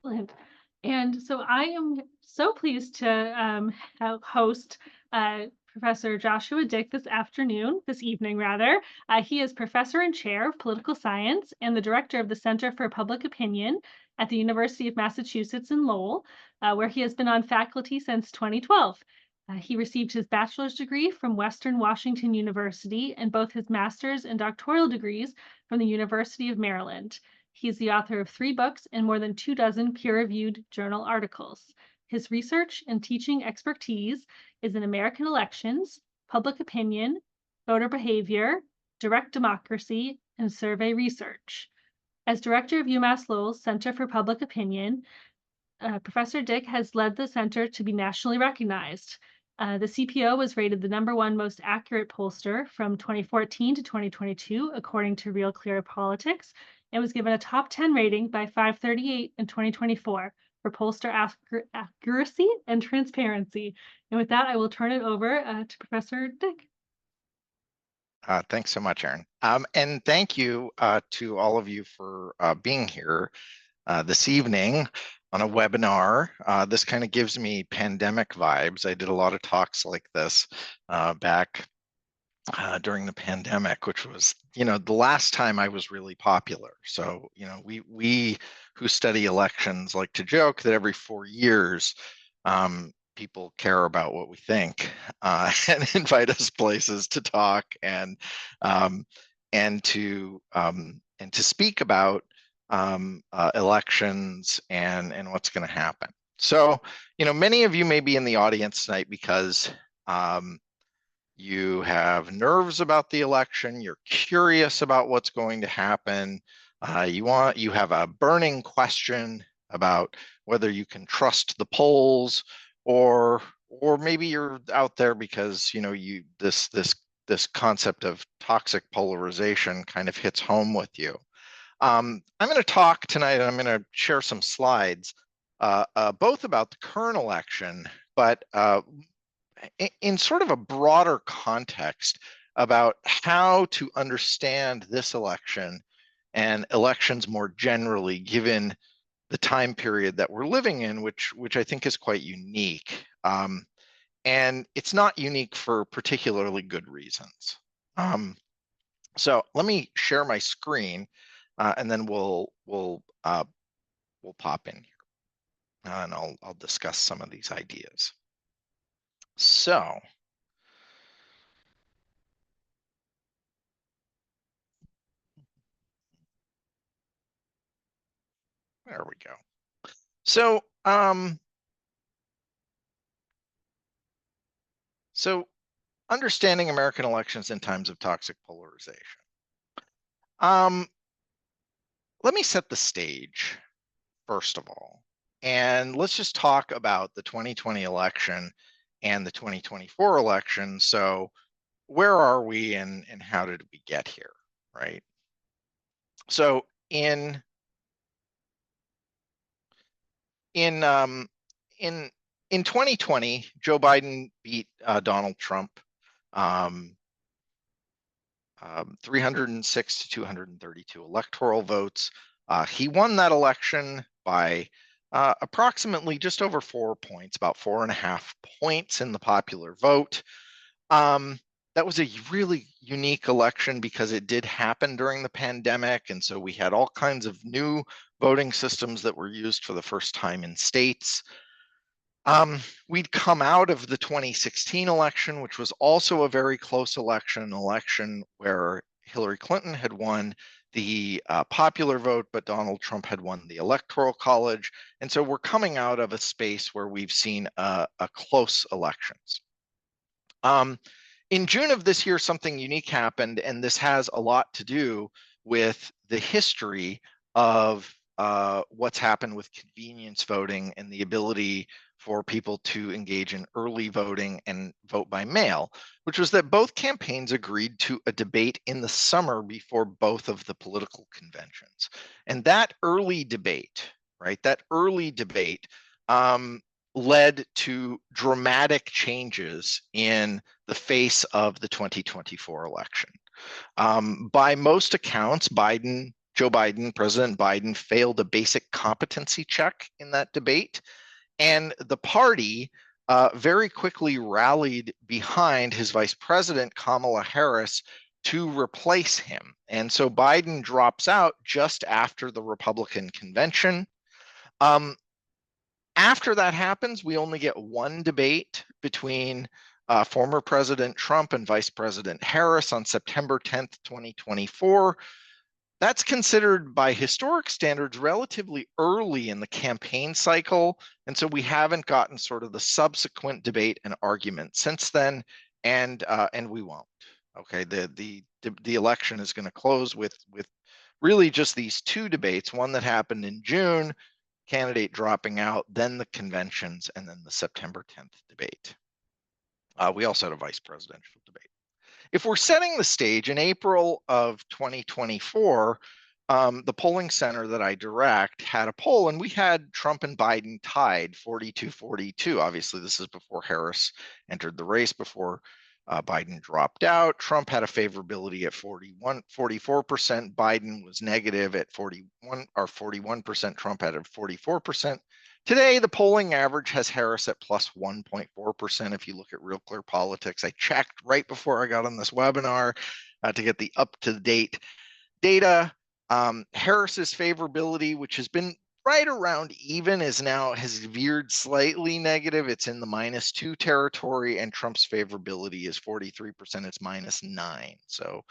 Excellent. And so I am so pleased to host Professor Joshua Dyck this evening rather. He is professor and chair of political science and the director of the Center for Public Opinion at the University of Massachusetts in Lowell, where he has been on faculty since 2012. He received his bachelor's degree from Western Washington University and both his master's and doctoral degrees from the University of Maryland. He's the author of 3 books and more than 24 peer-reviewed journal articles. His research and teaching expertise is in American elections, public opinion, voter behavior, direct democracy, and survey research. As director of UMass Lowell's Center for Public Opinion, Professor Dyck has led the center to be nationally recognized. The CPO was rated the #1 most accurate pollster from 2014 to 2022, according to RealClearPolitics, and was given a top 10 rating by FiveThirtyEight in 2024 for pollster accuracy and transparency. And with that, I will turn it over to Professor Dyck. Thanks so much, Erin. And thank you to all of you for being here this evening on a webinar. This kind of gives me pandemic vibes. I did a lot of talks like this back during the pandemic, which was, the last time I was really popular. So, we who study elections like to joke that every 4 years, people care about what we think and invite us places to talk and to speak about elections and what's going to happen. So, many of you may be in the audience tonight because you have nerves about the election, you're curious about what's going to happen, you have a burning question about whether you can trust the polls, or maybe you're out there because this concept of toxic polarization kind of hits home with you. I'm going to talk tonight, and I'm going to share some slides, both about the current election, but in sort of a broader context about how to understand this election and elections more generally, given the time period that we're living in, which I think is quite unique. And it's not unique for particularly good reasons. So let me share my screen, and then we'll pop in here, and I'll discuss some of these ideas. So there we go. So understanding American elections in times of toxic polarization. Let me set the stage, first of all, and let's just talk about the 2020 election and the 2024 election. So where are we and how did we get here, right? So in 2020, Joe Biden beat Donald Trump 306 to 232 electoral votes. He won that election by approximately just over 4 points, about 4.5 points in the popular vote. That was a really unique election because it did happen during the pandemic, and so we had all kinds of new voting systems that were used for the first time in states. We'd come out of the 2016 election, which was also a very close election, an election where Hillary Clinton had won the popular vote, but Donald Trump had won the Electoral College. And so we're coming out of a space where we've seen a close elections. In June of this year, something unique happened, and this has a lot to do with the history of what's happened with convenience voting and the ability for people to engage in early voting and vote by mail, which was that both campaigns agreed to a debate in the summer before both of the political conventions. And that early debate, led to dramatic changes in the face of the 2024 election. By most accounts, Biden President Biden failed a basic competency check in that debate. And the party very quickly rallied behind his vice president, Kamala Harris, to replace him. And so Biden drops out just after the Republican convention. After that happens, we only get one debate between former President Trump and Vice President Harris on September 10th, 2024. That's considered by historic standards relatively early in the campaign cycle. And so we haven't gotten sort of the subsequent debate and argument since then, and we won't. Okay, the election is going to close with really just these two debates, one that happened in June, candidate dropping out, then the conventions, and then the September 10th debate. We also had a vice presidential debate. If we're setting the stage, in April of 2024, the polling center that I direct had a poll, and we had Trump and Biden tied 42-42. Obviously, this is before Harris entered the race, before Biden dropped out. Trump had a favorability at 44%. Biden was negative at 41%. Trump had a 44%. Today, the polling average has Harris at plus 1.4%. If you look at RealClearPolitics, I checked right before I got on this webinar to get the up-to-date data. Harris's favorability, which has been right around even, has veered slightly negative. It's in the -2 territory, and Trump's favorability is 43%. It's -9. So,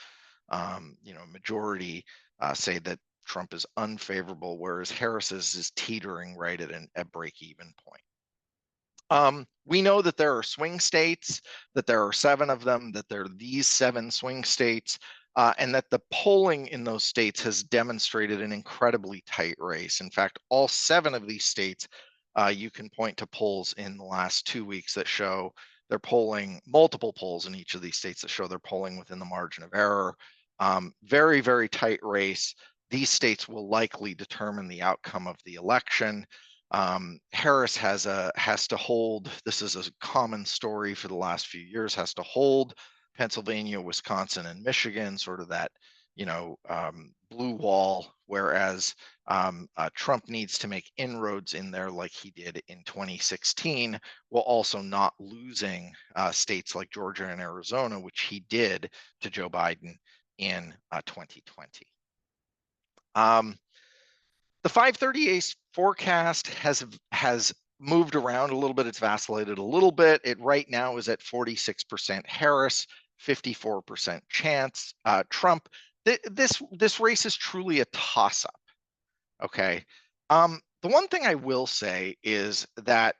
majority say that Trump is unfavorable, whereas Harris's is teetering right at a break-even point. We know that there are swing states, that there are 7 of them, that there are these 7 swing states, and that the polling in those states has demonstrated an incredibly tight race. In fact, all 7 of these states, you can point to polls in the last 2 weeks that show they're polling, multiple polls in each of these states that show they're polling within the margin of error. Very, very tight race. These states will likely determine the outcome of the election. Harris has to hold, this is a common story for the last few years, has to hold Pennsylvania, Wisconsin, and Michigan, sort of that, blue wall, whereas Trump needs to make inroads in there like he did in 2016, while also not losing states like Georgia and Arizona, which he did to Joe Biden in 2020. The FiveThirtyEight forecast has moved around a little bit. It's vacillated a little bit. It right now is at 46% Harris, 54% chance Trump. This race is truly a toss-up. Okay. The one thing I will say is that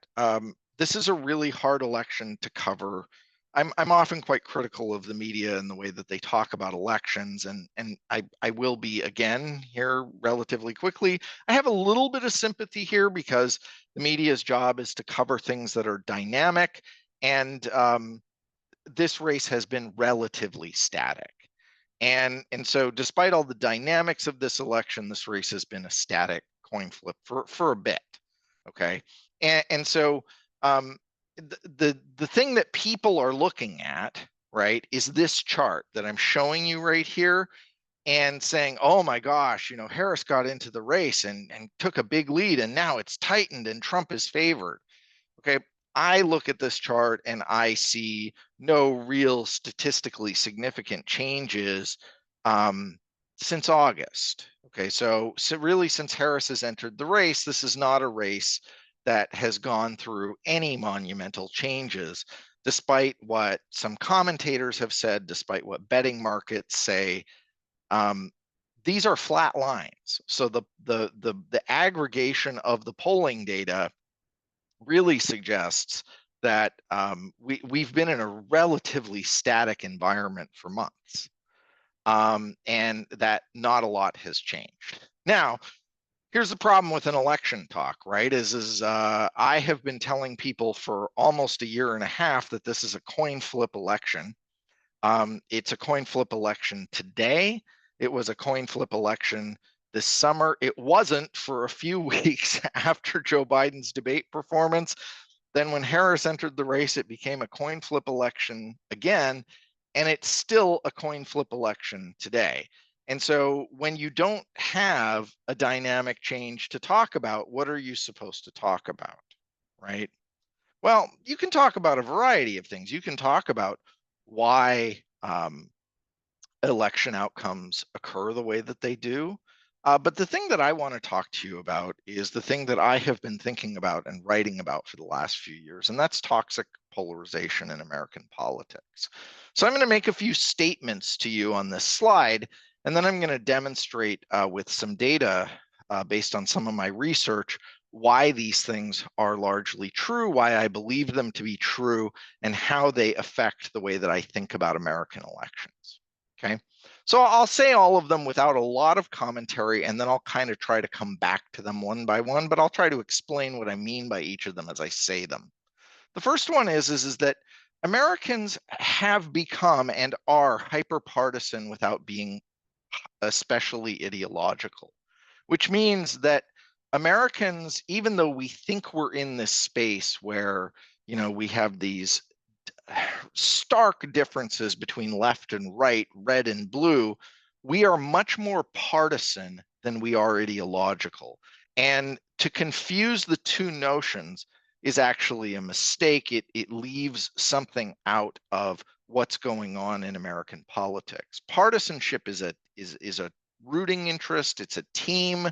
this is a really hard election to cover. I'm often quite critical of the media and the way that they talk about elections, and I will be again here relatively quickly. I have a little bit of sympathy here because the media's job is to cover things that are dynamic, and this race has been relatively static. And so despite all the dynamics of this election, this race has been a static coin flip for a bit. Okay. And so the thing that people are looking at, right, is this chart that I'm showing you right here and saying, oh my gosh, Harris got into the race and took a big lead, and now it's tightened and Trump is favored. Okay. I look at this chart and I see no real statistically significant changes since August. Okay, so really since Harris has entered the race, this is not a race that has gone through any monumental changes, despite what some commentators have said, despite what betting markets say. These are flat lines. So the aggregation of the polling data really suggests that we've been in a relatively static environment for months, and that not a lot has changed. Now, here's the problem with an election talk, right? I have been telling people for almost a year and a half that this is a coin flip election. It's a coin flip election today. It was a coin flip election this summer. It wasn't for a few weeks after Joe Biden's debate performance. Then when Harris entered the race, it became a coin flip election again, and it's still a coin flip election today. And so when you don't have a dynamic change to talk about, what are you supposed to talk about, right? Well, you can talk about a variety of things. You can talk about why election outcomes occur the way that they do. But the thing that I want to talk to you about is the thing that I have been thinking about and writing about for the last few years, and that's toxic polarization in American politics. So I'm going to make a few statements to you on this slide, and then I'm going to demonstrate with some data based on some of my research why these things are largely true, why I believe them to be true, and how they affect the way that I think about American elections. Okay, so I'll say all of them without a lot of commentary, and then I'll kind of try to come back to them one by one, but I'll try to explain what I mean by each of them as I say them. The first one is that Americans have become and are hyperpartisan without being especially ideological, which means that Americans, even though we think we're in this space where, we have these stark differences between left and right, red and blue, we are much more partisan than we are ideological. And to confuse the two notions is actually a mistake. It leaves something out of what's going on in American politics. Partisanship is a rooting interest. It's a team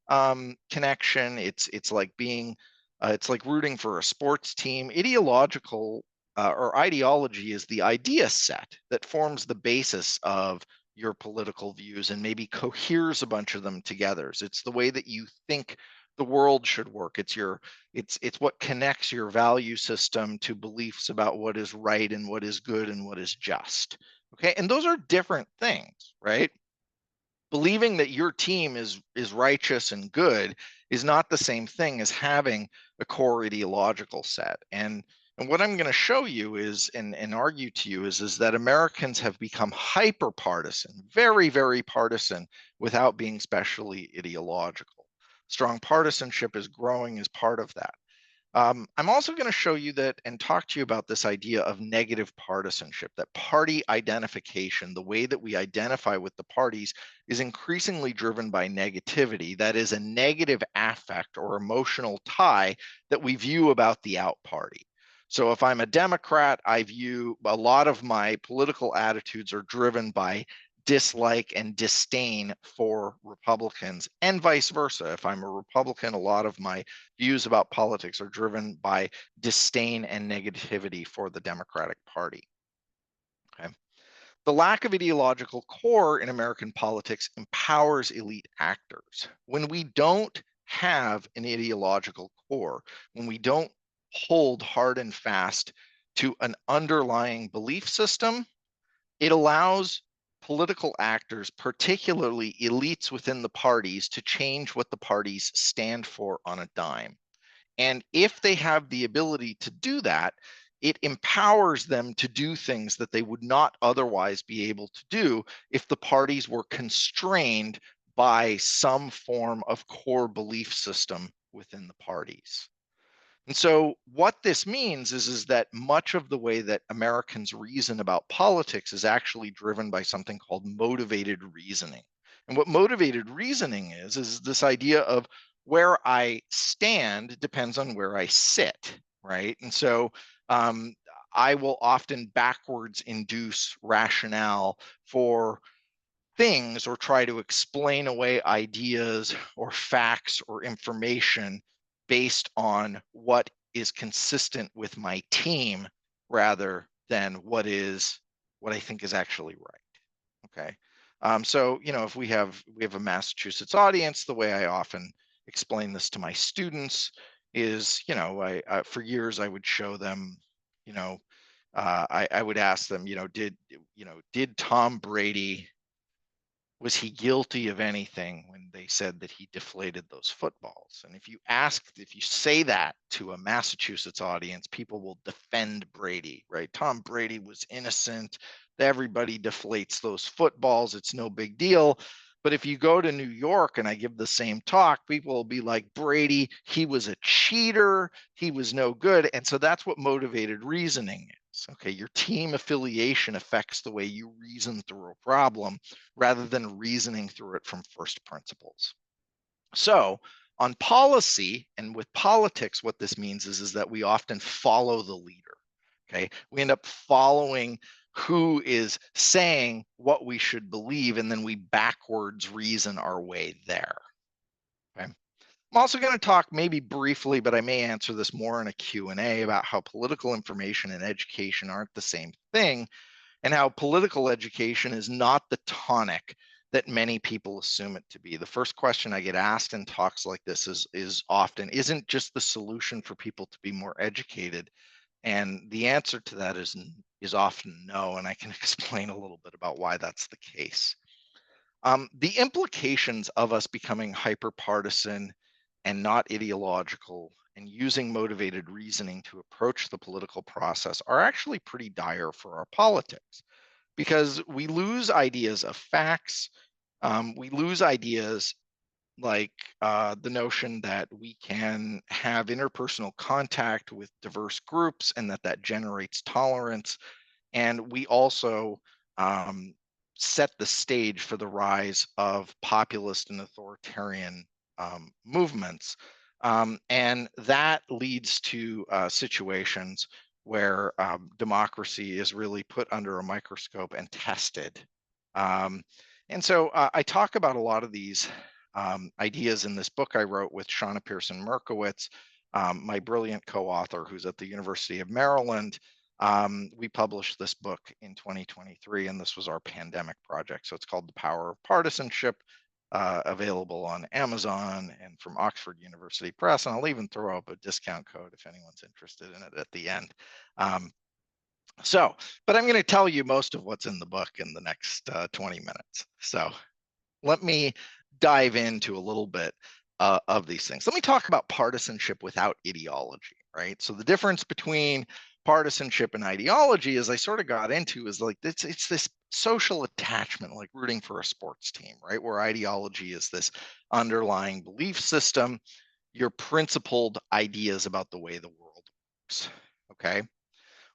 connection. It's like being it's like rooting for a sports team. Ideological or ideology is the idea set that forms the basis of your political views and maybe coheres a bunch of them together. So it's the way that you think the world should work. It's what connects your value system to beliefs about what is right and what is good and what is just. Okay, and those are different things, right? Believing that your team is righteous and good is not the same thing as having a core ideological set. And what I'm going to show you is and argue to you is that Americans have become hyper partisan, very, very partisan without being specially ideological. Strong partisanship is growing as part of that. I'm also going to show you that and talk to you about this idea of negative partisanship, that party identification, the way that we identify with the parties, is increasingly driven by negativity. That is a negative affect or emotional tie that we view about the out party. So if I'm a Democrat, I view a lot of my political attitudes are driven by dislike and disdain for Republicans, and vice versa. If I'm a Republican, a lot of my views about politics are driven by disdain and negativity for the Democratic Party. Okay. The lack of ideological core in American politics empowers elite actors. When we don't have an ideological core, when we don't hold hard and fast to an underlying belief system, it allows political actors, particularly elites within the parties, to change what the parties stand for on a dime. And if they have the ability to do that, it empowers them to do things that they would not otherwise be able to do if the parties were constrained by some form of core belief system within the parties. And so what this means is that much of the way that Americans reason about politics is actually driven by something called motivated reasoning. And what motivated reasoning is this idea of where I stand depends on where I sit, right? And so I will often backwards induce rationale for things or try to explain away ideas or facts or information based on what is consistent with my team rather than what I think is actually right. Okay. So, if we have a Massachusetts audience, the way I often explain this to my students is, for years I would show them, I would ask them, did Tom Brady, was he guilty of anything when they said that he deflated those footballs? And if you say that to a Massachusetts audience, people will defend Brady, right? Tom Brady was innocent. Everybody deflates those footballs. It's no big deal. But if you go to New York and I give the same talk, people will be like, Brady, he was a cheater. He was no good. And so that's what motivated reasoning Okay, your team affiliation affects the way you reason through a problem rather than reasoning through it from first principles. So on policy and with politics, what this means is that we often follow the leader. Okay, we end up following who is saying what we should believe, and then we backwards reason our way there. Okay. I'm also going to talk maybe briefly, but I may answer this more in a Q&A about how political information and education aren't the same thing, and how political education is not the tonic that many people assume it to be. The first question I get asked in talks like this is often, isn't just the solution for people to be more educated? And the answer to that is often no, and I can explain a little bit about why that's the case. The implications of us becoming hyper-partisan and not ideological and using motivated reasoning to approach the political process are actually pretty dire for our politics, because we lose ideas of facts. We lose ideas like the notion that we can have interpersonal contact with diverse groups and that generates tolerance. And we also set the stage for the rise of populist and authoritarian movements. And that leads to situations where democracy is really put under a microscope and tested. And so I talk about a lot of these ideas in this book I wrote with Shauna Pearson-Merkowitz, my brilliant co-author who's at the University of Maryland. We published this book in 2023, and this was our pandemic project. So it's called The Power of Partisanship, available on Amazon and from Oxford University Press. And I'll even throw up a discount code if anyone's interested in it at the end. But I'm going to tell you most of what's in the book in the next 20 minutes. So let me dive into a little bit of these things. Let me talk about partisanship without ideology, right? So the difference between partisanship and ideology, as I sort of got into, is like it's this social attachment, like rooting for a sports team, right? Where ideology is this underlying belief system, your principled ideas about the way the world works, okay?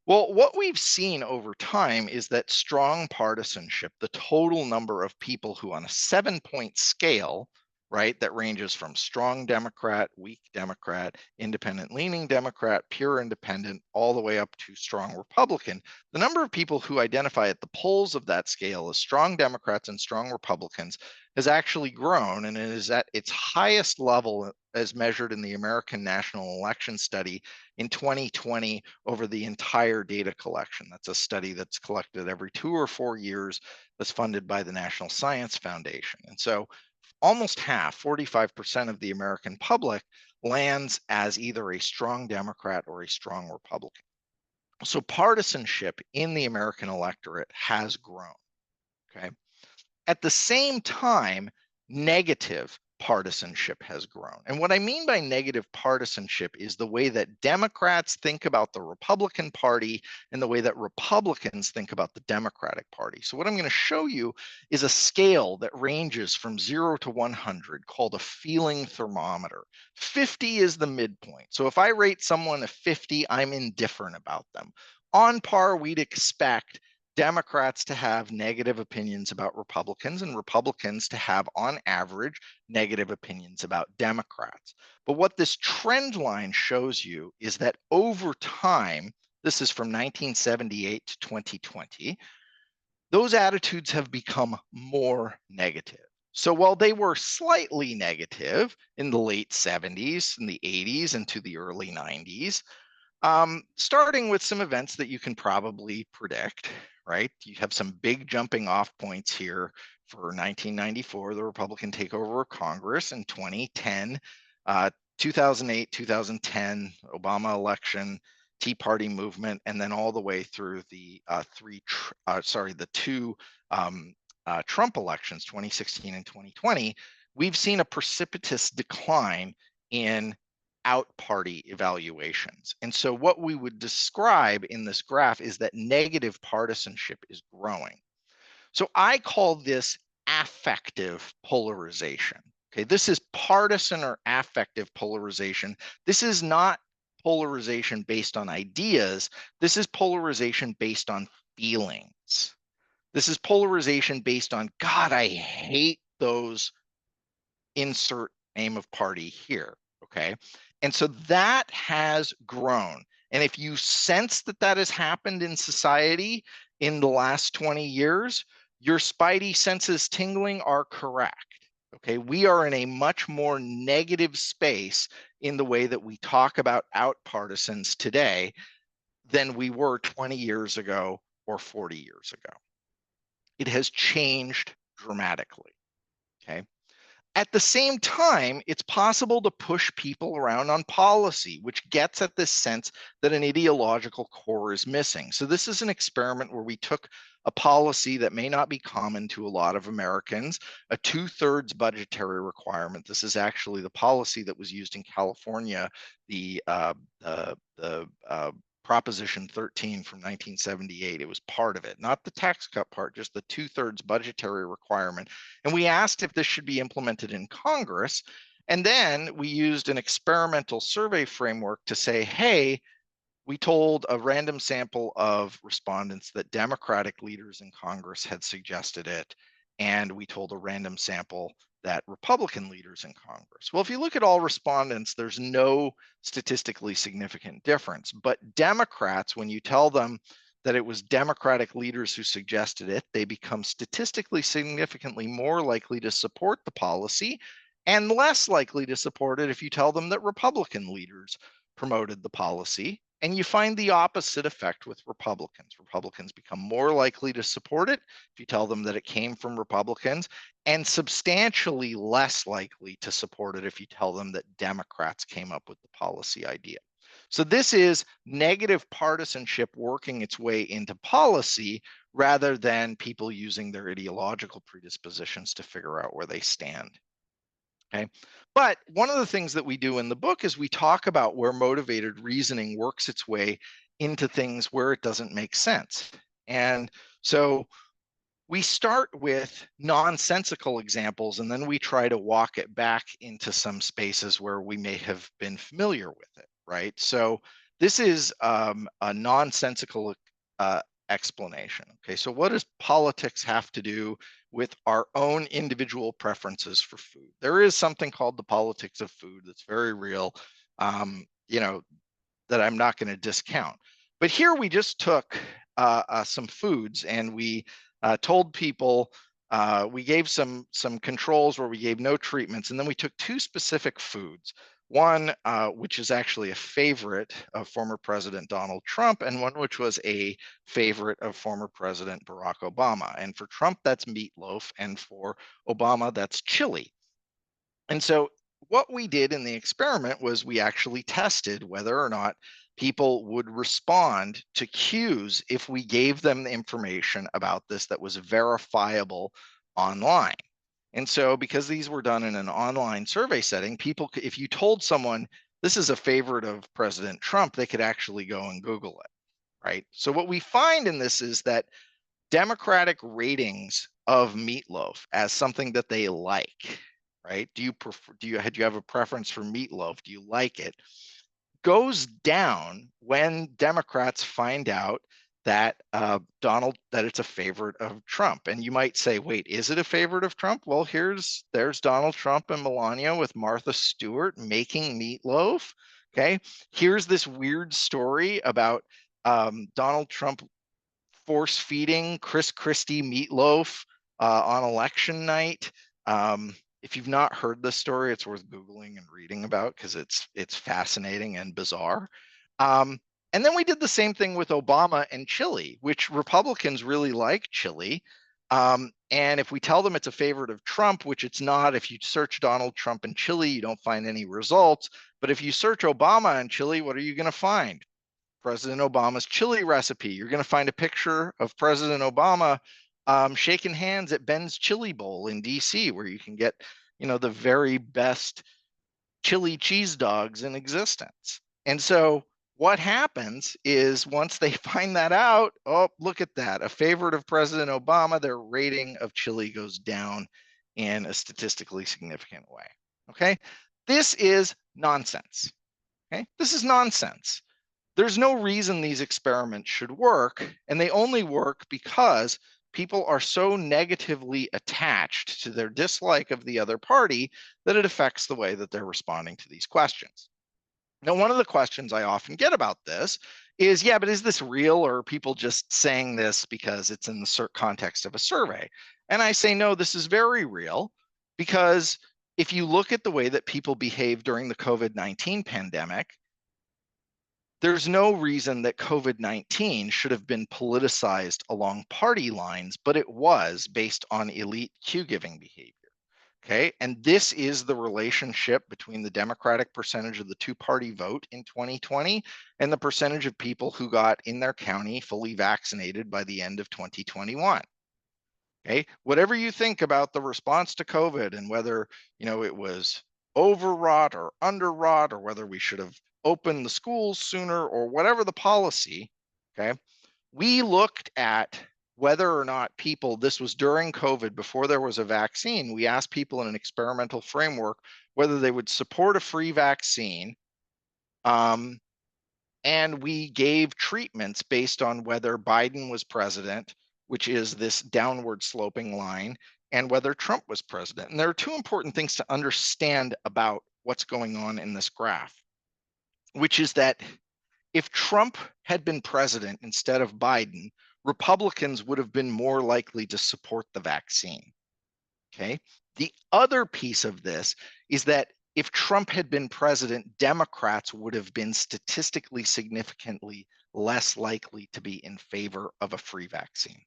Well, what we've seen over time is that strong partisanship, the total number of people who on a 7-point scale, right, that ranges from strong Democrat, weak Democrat, independent leaning Democrat, pure independent, all the way up to strong Republican, the number of people who identify at the poles of that scale as strong Democrats and strong Republicans has actually grown, and it is at its highest level as measured in the American National Election Study in 2020 over the entire data collection. That's a study that's collected every 2 or 4 years, that's funded by the National Science Foundation. And so almost half, 45% of the American public lands as either a strong Democrat or a strong Republican. So partisanship in the American electorate has grown, okay? At the same time, negative partisanship has grown. And what I mean by negative partisanship is the way that Democrats think about the Republican Party and the way that Republicans think about the Democratic Party. So what I'm going to show you is a scale that ranges from 0 to 100 called a feeling thermometer. 50 is the midpoint. So if I rate someone a 50, I'm indifferent about them. On par, we'd expect Democrats to have negative opinions about Republicans and Republicans to have, on average, negative opinions about Democrats. But what this trend line shows you is that over time, this is from 1978 to 2020, those attitudes have become more negative. So while they were slightly negative in the late 70s, in the 80s, and to the early 90s, starting with some events that you can probably predict, right? You have some big jumping off points here for 1994, the Republican takeover of Congress, in 2010, 2008, 2010, Obama election, Tea Party movement, and then all the way through the two Trump elections, 2016 and 2020, we've seen a precipitous decline in out-party evaluations. And so what we would describe in this graph is that negative partisanship is growing. So I call this affective polarization. Okay, this is partisan or affective polarization. This is not polarization based on ideas. This is polarization based on feelings. This is polarization based on, God, I hate those, insert name of party here, okay? And so that has grown. And if you sense that that has happened in society in the last 20 years, your spidey senses tingling are correct. Okay, we are in a much more negative space in the way that we talk about out partisans today than we were 20 years ago or 40 years ago. It has changed dramatically. Okay. At the same time, it's possible to push people around on policy, which gets at this sense that an ideological core is missing. So this is an experiment where we took a policy that may not be common to a lot of Americans, a 2/3 budgetary requirement. This is actually the policy that was used in California, the Proposition 13 from 1978. It was part of it, not the tax cut part, just the 2/3 budgetary requirement. And we asked if this should be implemented in Congress. And then we used an experimental survey framework to say, hey, we told a random sample of respondents that Democratic leaders in Congress had suggested it. And we told a random sample that Republican leaders in Congress. Well, if you look at all respondents, there's no statistically significant difference. But Democrats, when you tell them that it was Democratic leaders who suggested it, they become statistically significantly more likely to support the policy and less likely to support it if you tell them that Republican leaders promoted the policy. And you find the opposite effect with Republicans. Republicans become more likely to support it if you tell them that it came from Republicans, and substantially less likely to support it if you tell them that Democrats came up with the policy idea. So this is negative partisanship working its way into policy rather than people using their ideological predispositions to figure out where they stand. Okay. But one of the things that we do in the book is we talk about where motivated reasoning works its way into things where it doesn't make sense. And so we start with nonsensical examples, and then we try to walk it back into some spaces where we may have been familiar with it, right? So this is a nonsensical explanation. Okay, so what does politics have to do with our own individual preferences for food? There is something called the politics of food that's very real, that I'm not going to discount. But here we just took some foods and we told people, we gave some controls where we gave no treatments, and then we took two specific foods. One, which is actually a favorite of former President Donald Trump, and one which was a favorite of former President Barack Obama. And for Trump, that's meatloaf, and for Obama, that's chili. And so what we did in the experiment was we actually tested whether or not people would respond to cues if we gave them the information about this that was verifiable online. And so because these were done in an online survey setting, people, if you told someone this is a favorite of President Trump, they could actually go and Google it, right? So what we find in this is that Democratic ratings of meatloaf as something that they like, right? Do you have a preference for meatloaf? Do you like it? Goes down when Democrats find out that that it's a favorite of Trump. And you might say, wait, is it a favorite of Trump? Well, there's Donald Trump and Melania with Martha Stewart making meatloaf. Okay, here's this weird story about Donald Trump force feeding Chris Christie meatloaf on election night. If you've not heard this story, it's worth Googling and reading about because it's fascinating and bizarre. And then we did the same thing with Obama and chili, which Republicans really like chili. And if we tell them it's a favorite of Trump, which it's not, if you search Donald Trump and chili, you don't find any results. But if you search Obama and chili, what are you going to find? President Obama's chili recipe. You're going to find a picture of President Obama shaking hands at Ben's Chili Bowl in DC, where you can get, the very best chili cheese dogs in existence. And so what happens is once they find that out, oh, look at that, a favorite of President Obama, their rating of chili goes down in a statistically significant way. Okay, this is nonsense. Okay, this is nonsense. There's no reason these experiments should work, and they only work because people are so negatively attached to their dislike of the other party that it affects the way that they're responding to these questions. Now, one of the questions I often get about this is, yeah, but is this real, or are people just saying this because it's in the context of a survey? And I say, no, this is very real, because if you look at the way that people behave during the COVID-19 pandemic, there's no reason that COVID-19 should have been politicized along party lines, but it was based on elite cue-giving behavior. Okay, and this is the relationship between the Democratic percentage of the two-party vote in 2020 and the percentage of people who got in their county fully vaccinated by the end of 2021. Okay, whatever you think about the response to COVID and whether it was overwrought or underwrought, or whether we should have opened the schools sooner, or whatever the policy, okay, we looked at whether or not people, this was during COVID, before there was a vaccine, we asked people in an experimental framework whether they would support a free vaccine. And we gave treatments based on whether Biden was president, which is this downward sloping line, and whether Trump was president. And there are two important things to understand about what's going on in this graph, which is that if Trump had been president instead of Biden, Republicans would have been more likely to support the vaccine. Okay. The other piece of this is that if Trump had been president, Democrats would have been statistically significantly less likely to be in favor of a free vaccine.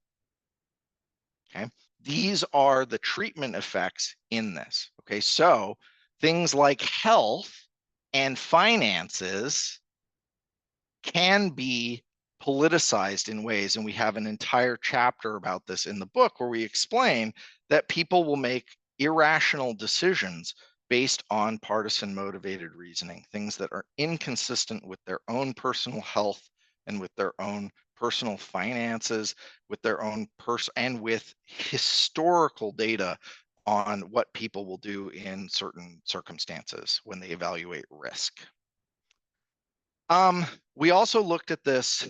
Okay. These are the treatment effects in this. Okay. So things like health and finances can be politicized in ways, and we have an entire chapter about this in the book where we explain that people will make irrational decisions based on partisan motivated reasoning, things that are inconsistent with their own personal health and with their own personal finances, with their own and with historical data on what people will do in certain circumstances when they evaluate risk. We also looked at this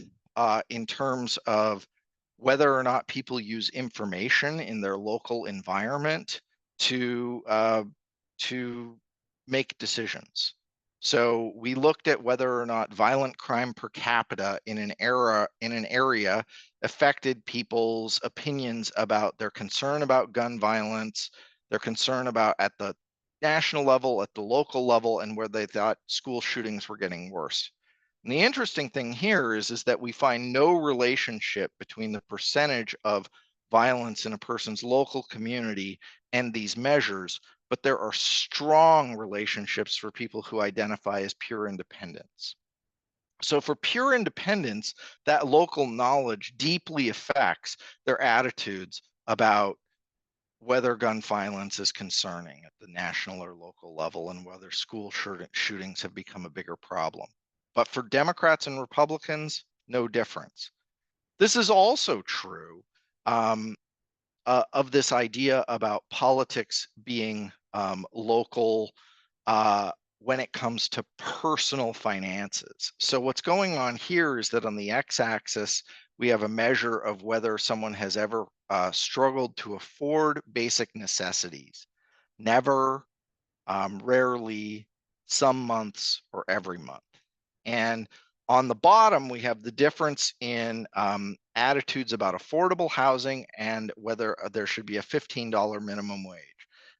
in terms of whether or not people use information in their local environment to make decisions. So we looked at whether or not violent crime per capita in an area affected people's opinions about their concern about gun violence, their concern about at the national level, at the local level, and where they thought school shootings were getting worse. And the interesting thing here is that we find no relationship between the percentage of violence in a person's local community and these measures, but there are strong relationships for people who identify as pure independents. So for pure independents, that local knowledge deeply affects their attitudes about whether gun violence is concerning at the national or local level, and whether school shootings have become a bigger problem. But for Democrats and Republicans, no difference. This is also true of this idea about politics being local when it comes to personal finances. So what's going on here is that on the x-axis, we have a measure of whether someone has ever struggled to afford basic necessities. Never, rarely, some months, or every month. And on the bottom, we have the difference in attitudes about affordable housing and whether there should be a $15 minimum wage.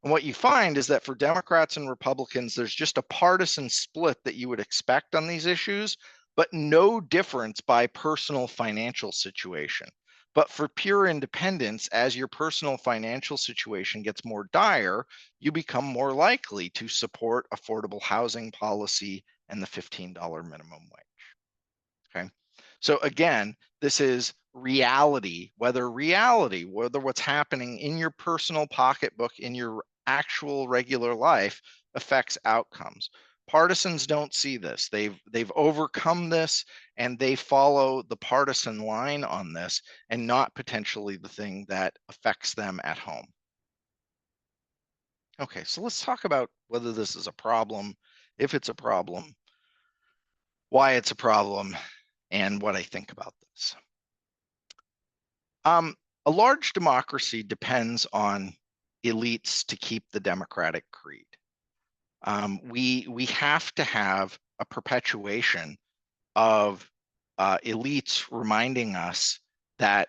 And what you find is that for Democrats and Republicans, there's just a partisan split that you would expect on these issues, but no difference by personal financial situation. But for pure independents, as your personal financial situation gets more dire, you become more likely to support affordable housing policy and the $15 minimum wage. Okay. So again, this is reality, whether what's happening in your personal pocketbook, in your actual regular life, affects outcomes. Partisans don't see this. They've overcome this, and they follow the partisan line on this, and not potentially the thing that affects them at home. Okay, so let's talk about whether this is a problem, if it's a problem. why it's a problem, and what I think about this. A large democracy depends on elites to keep the democratic creed. We have to have a perpetuation of elites reminding us that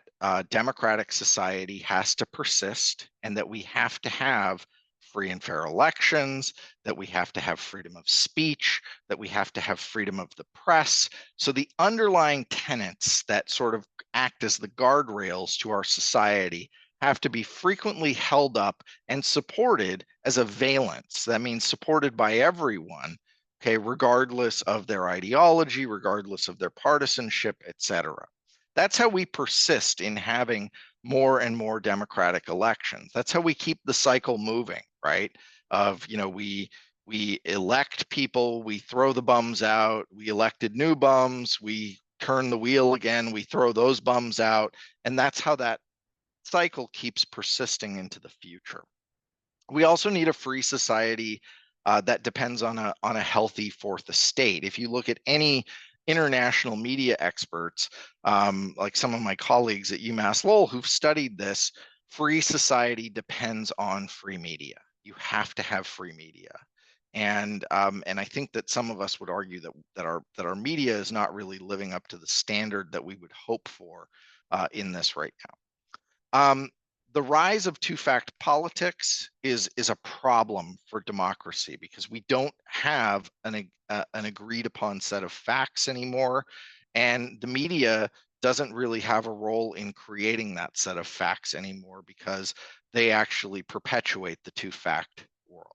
democratic society has to persist and that we have to have free and fair elections, that we have to have freedom of speech, that we have to have freedom of the press. So the underlying tenets that sort of act as the guardrails to our society have to be frequently held up and supported as a valence. That means supported by everyone, okay, regardless of their ideology, regardless of their partisanship, etc. That's how we persist in having more and more democratic elections. That's how we keep the cycle moving, right? Of, we elect people, we throw the bums out, we elected new bums, we turn the wheel again, we throw those bums out, and that's how that cycle keeps persisting into the future. We also need a free society that depends on a healthy fourth estate. If you look at any international media experts, like some of my colleagues at UMass Lowell who've studied this, free society depends on free media. You have to have free media. And I think that some of us would argue that our media is not really living up to the standard that we would hope for in this right now. The rise of two-fact politics is a problem for democracy because we don't have an agreed upon set of facts anymore, and the media doesn't really have a role in creating that set of facts anymore because they actually perpetuate the two-fact world.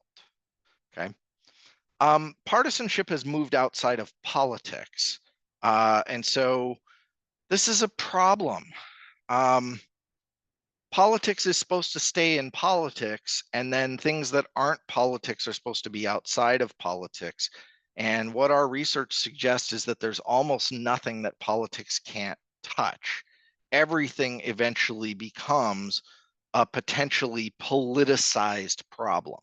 Okay. Partisanship has moved outside of politics, and so this is a problem. Politics is supposed to stay in politics, and then things that aren't politics are supposed to be outside of politics. And what our research suggests is that there's almost nothing that politics can't touch. Everything eventually becomes a potentially politicized problem.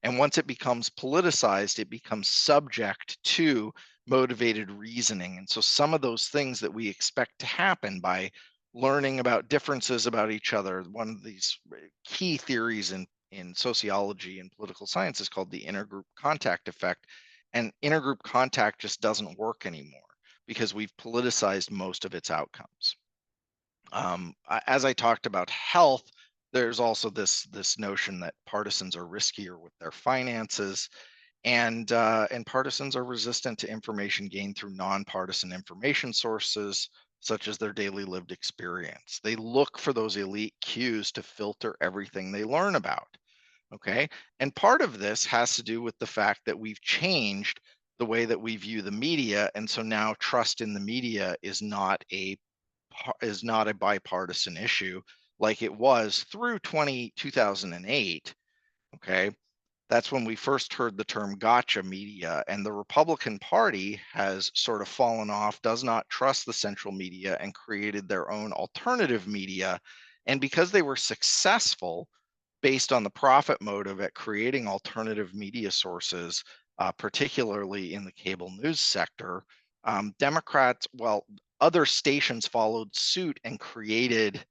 And once it becomes politicized, it becomes subject to motivated reasoning. And so some of those things that we expect to happen by learning about differences about each other, one of these key theories in sociology and political science is called the intergroup contact effect. And intergroup contact just doesn't work anymore because we've politicized most of its outcomes. As I talked about health, there's also this notion that partisans are riskier with their finances, and partisans are resistant to information gained through nonpartisan information sources, such as their daily lived experience. They look for those elite cues to filter everything they learn about. Okay, and part of this has to do with the fact that we've changed the way that we view the media, and so now trust in the media is not a bipartisan issue like it was through 2008. Okay, that's when we first heard the term gotcha media, and the Republican Party has sort of fallen off, does not trust the central media, and created their own alternative media. And because they were successful based on the profit motive at creating alternative media sources, particularly in the cable news sector, Democrats, other stations followed suit and created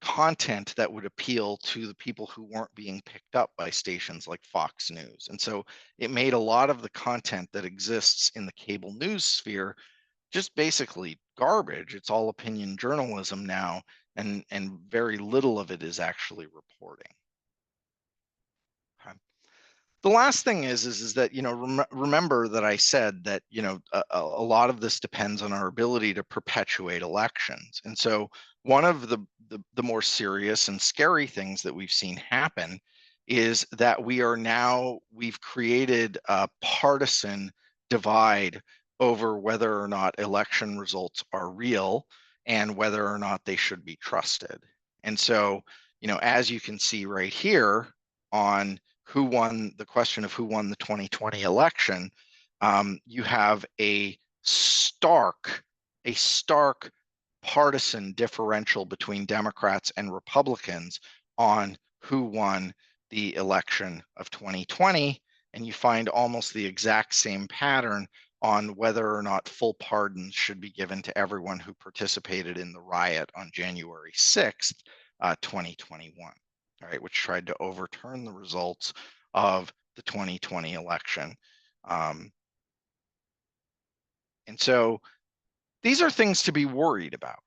content that would appeal to the people who weren't being picked up by stations like Fox News. And so it made a lot of the content that exists in the cable news sphere just basically garbage. It's all opinion journalism now, and very little of it is actually reporting. Okay. The last thing is that, remember that I said that, a lot of this depends on our ability to perpetuate elections. And so one of the more serious and scary things that we've seen happen is that we've created a partisan divide over whether or not election results are real and whether or not they should be trusted. And so, as you can see right here on the question of who won the 2020 election, you have a stark partisan differential between Democrats and Republicans on who won the election of 2020. And you find almost the exact same pattern on whether or not full pardons should be given to everyone who participated in the riot on January 6th, 2021, all right, which tried to overturn the results of the 2020 election. And so these are things to be worried about.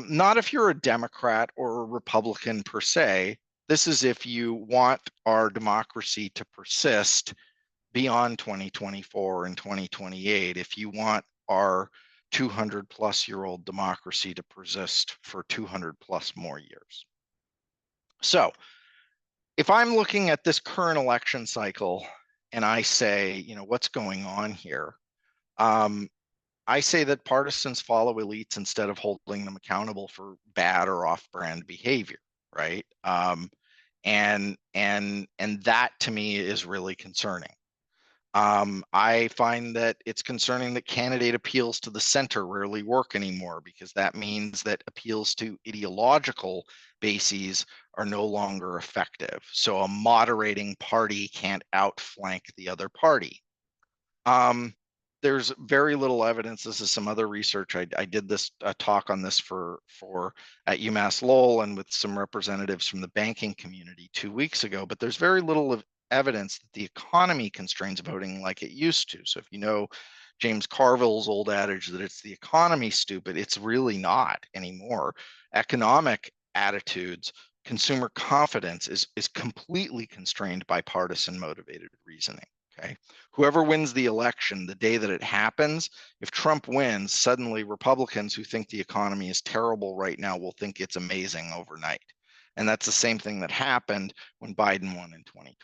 Not if you're a Democrat or a Republican per se. This is if you want our democracy to persist beyond 2024 and 2028, if you want our 200-plus-year-old democracy to persist for 200-plus more years. So if I'm looking at this current election cycle and I say, you know, what's going on here? I say that partisans follow elites instead of holding them accountable for bad or off-brand behavior, right? And that to me is really concerning. I find that it's concerning that candidate appeals to the center rarely work anymore, because that means that appeals to ideological bases are no longer effective. So a moderating party can't outflank the other party. There's very little evidence. This is some other research. I did this talk on this for at UMass Lowell and with some representatives from the banking community 2 weeks ago, but there's very little of evidence that the economy constrains voting like it used to. So if you know James Carville's old adage that it's the economy, stupid, it's really not anymore. Economic attitudes, consumer confidence is completely constrained by partisan motivated reasoning. Okay. Whoever wins the election, the day that it happens, if Trump wins, suddenly Republicans who think the economy is terrible right now will think it's amazing overnight. And that's the same thing that happened when Biden won in 2020.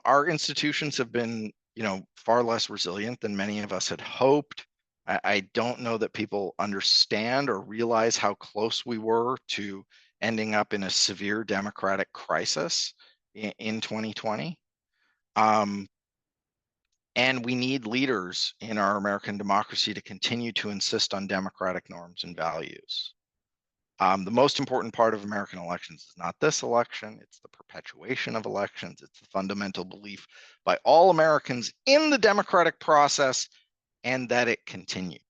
Our institutions have been, you know, far less resilient than many of us had hoped. I don't know that people understand or realize how close we were to ending up in a severe democratic crisis in 2020. And we need leaders in our American democracy to continue to insist on democratic norms and values. The most important part of American elections is not this election, it's the perpetuation of elections. It's the fundamental belief by all Americans in the democratic process and that it continues.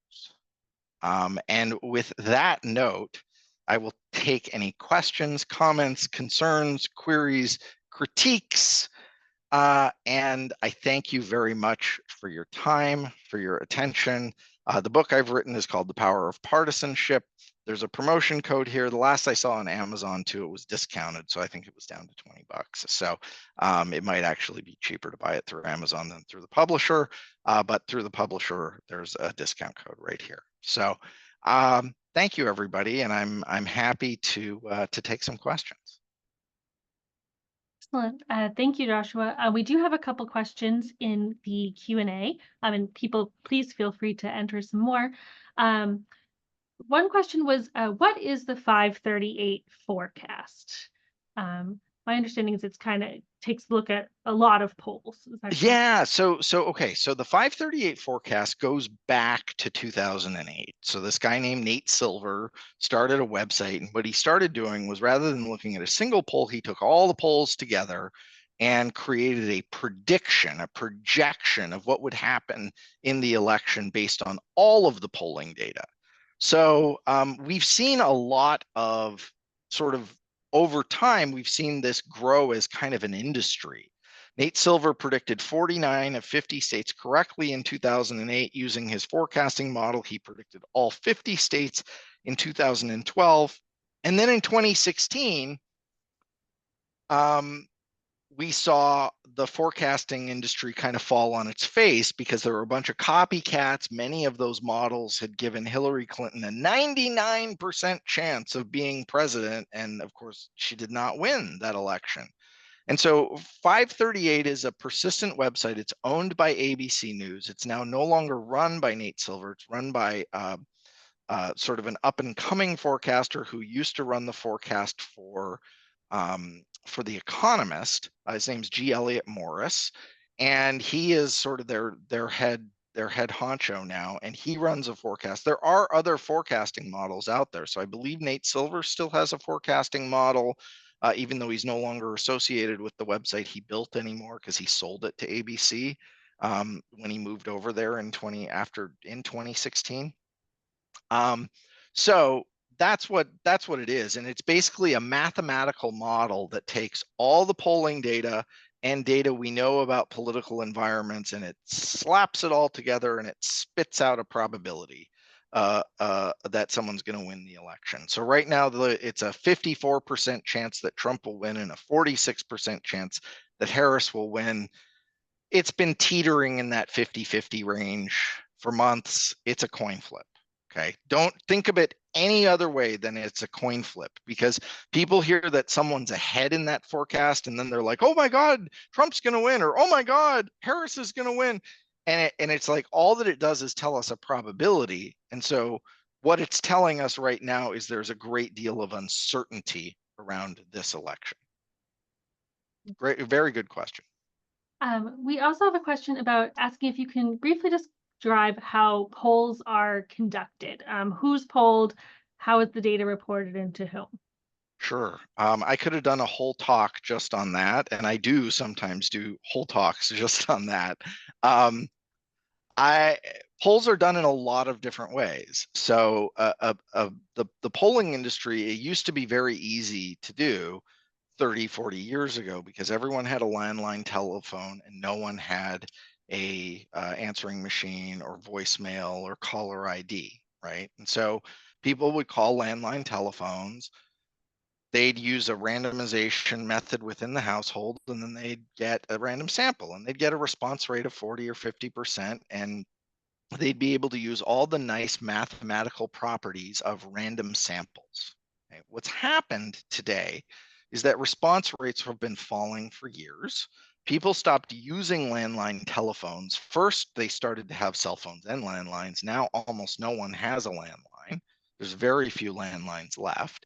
And with that note, I will take any questions, comments, concerns, queries, critiques, and I thank you very much for your time, for your attention. The book I've written is called The Power of Partisanship. There's a promotion code here. The last I saw on Amazon too, it was discounted, so I think it was down to $20. So it might actually be cheaper to buy it through Amazon than through the publisher, but through the publisher, there's a discount code right here. So thank you, everybody, and I'm happy to take some questions. Excellent. Thank you, Joshua. We do have a couple questions in the Q&A, and people, please feel free to enter some more. One question was, what is the 538 forecast? My understanding is it's kind of takes a look at a lot of polls. Yeah, so okay, so the 538 forecast goes back to 2008. So this guy named Nate Silver started a website, and what he started doing was, rather than looking at a single poll, he took all the polls together and created a prediction, a projection of what would happen in the election based on all of the polling data. So we've seen a lot of sort of over time, we've seen this grow as kind of an industry. Nate Silver predicted 49 of 50 states correctly in 2008 using his forecasting model. He predicted all 50 states in 2012. And then in 2016, we saw the forecasting industry kind of fall on its face because there were a bunch of copycats. Many of those models had given Hillary Clinton a 99% chance of being president. And of course, she did not win that election. And so 538 is a persistent website. It's owned by ABC News. It's now no longer run by Nate Silver. It's run by sort of an up and coming forecaster who used to run the forecast for The Economist. His name's G. Elliott Morris, and he is sort of their head honcho now, and he runs a forecast. There are other forecasting models out there. So I believe Nate Silver still has a forecasting model, even though he's no longer associated with the website he built anymore because he sold it to ABC. when he moved over there in 2016. So that's what it is, and it's basically a mathematical model that takes all the polling data and data we know about political environments, and it slaps it all together and it spits out a probability that someone's going to win the election. So right now, it's a 54% chance that Trump will win and a 46% chance that Harris will win. It's been teetering in that 50-50 range for months. It's a coin flip. Okay. Don't think of it any other way than it's a coin flip, because people hear that someone's ahead in that forecast and then they're like, oh my God, Trump's going to win, or oh my God, Harris is going to win. And it's like all that it does is tell us a probability. And so what it's telling us right now is there's a great deal of uncertainty around this election. Great, very good question. We also have a question about asking if you can briefly describe how polls are conducted. Who's polled? How is the data reported, and to whom? Sure. I could have done a whole talk just on that, and I do sometimes do whole talks just on that. Polls are done in a lot of different ways. So the polling industry, it used to be very easy to do 30, 40 years ago because everyone had a landline telephone and no one had a answering machine or voicemail or caller ID, right? And so people would call landline telephones. They'd use a randomization method within the household, and then they'd get a random sample, and they'd get a response rate of 40 or 50%, and they'd be able to use all the nice mathematical properties of random samples. Okay? What's happened today is that response rates have been falling for years. People stopped using landline telephones. First, they started to have cell phones and landlines. Now almost no one has a landline. There's very few landlines left.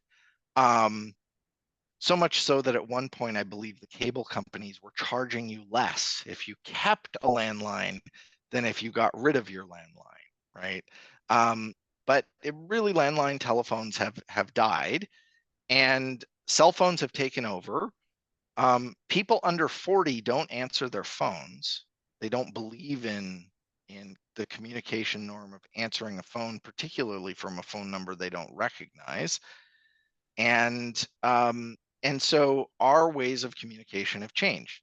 So much so that at one point, I believe the cable companies were charging you less if you kept a landline than if you got rid of your landline, right? But landline telephones have died, and cell phones have taken over. People under 40 don't answer their phones. They don't believe in the communication norm of answering a phone, particularly from a phone number they don't recognize. And so our ways of communication have changed.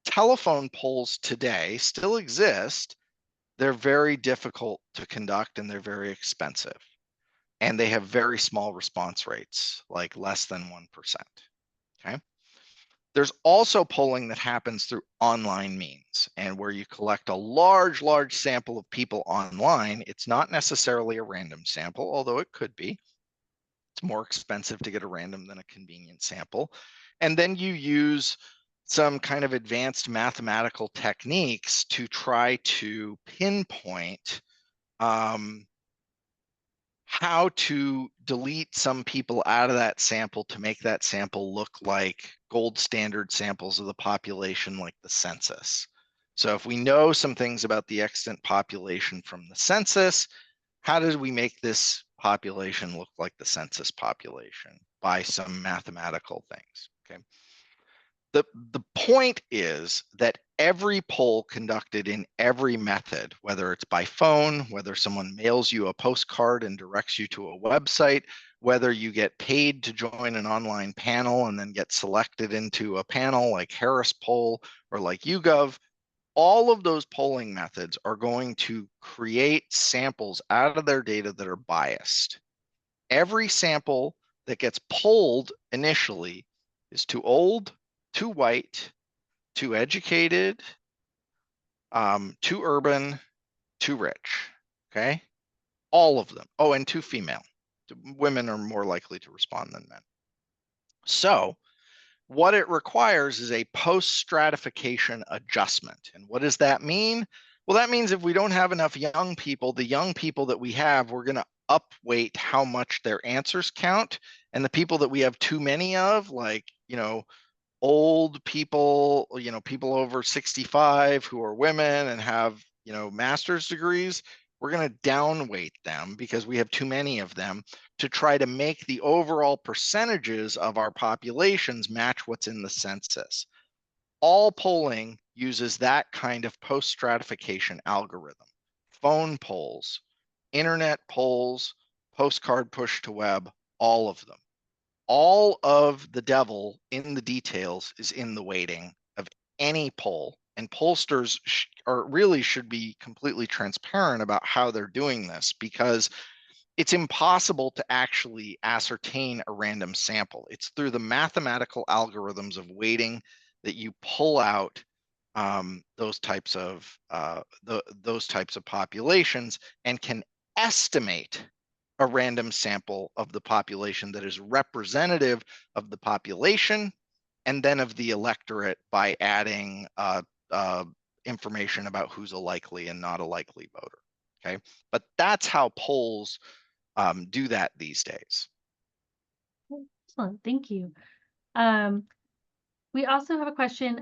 Telephone polls today still exist. They're very difficult to conduct and they're very expensive. And they have very small response rates, like less than 1%. Okay. There's also polling that happens through online means, and where you collect a large sample of people online. It's not necessarily a random sample, although it could be. It's more expensive to get a random than a convenient sample. And then you use some kind of advanced mathematical techniques to try to pinpoint how to delete some people out of that sample to make that sample look like gold standard samples of the population, like the census. So if we know some things about the extant population from the census, how did we make this population look like the census population by some mathematical things? Okay. The point is that every poll conducted in every method, whether it's by phone, whether someone mails you a postcard and directs you to a website, whether you get paid to join an online panel and then get selected into a panel like Harris Poll or like YouGov, all of those polling methods are going to create samples out of their data that are biased. Every sample that gets polled initially is too old, too white, too educated, too urban, too rich. Okay. All of them. Oh, and too female. Women are more likely to respond than men. So what it requires is a post-stratification adjustment. And what does that mean? Well, that means if we don't have enough young people, the young people that we have, we're going to upweight how much their answers count. And the people that we have too many of, like, old people, people over 65 who are women and have, master's degrees, we're going to downweight them because we have too many of them to try to make the overall percentages of our populations match what's in the census. All polling uses that kind of post-stratification algorithm. Phone polls, internet polls, postcard push to web, all of them. All of the devil in the details is in the weighting of any poll. And pollsters really should be completely transparent about how they're doing this, because it's impossible to actually ascertain a random sample. It's through the mathematical algorithms of weighting that you pull out those types of populations and can estimate a random sample of the population that is representative of the population and then of the electorate by adding information about who's a likely and not a likely voter. Okay, but that's how polls do that these days. Excellent, thank you. We also have a question.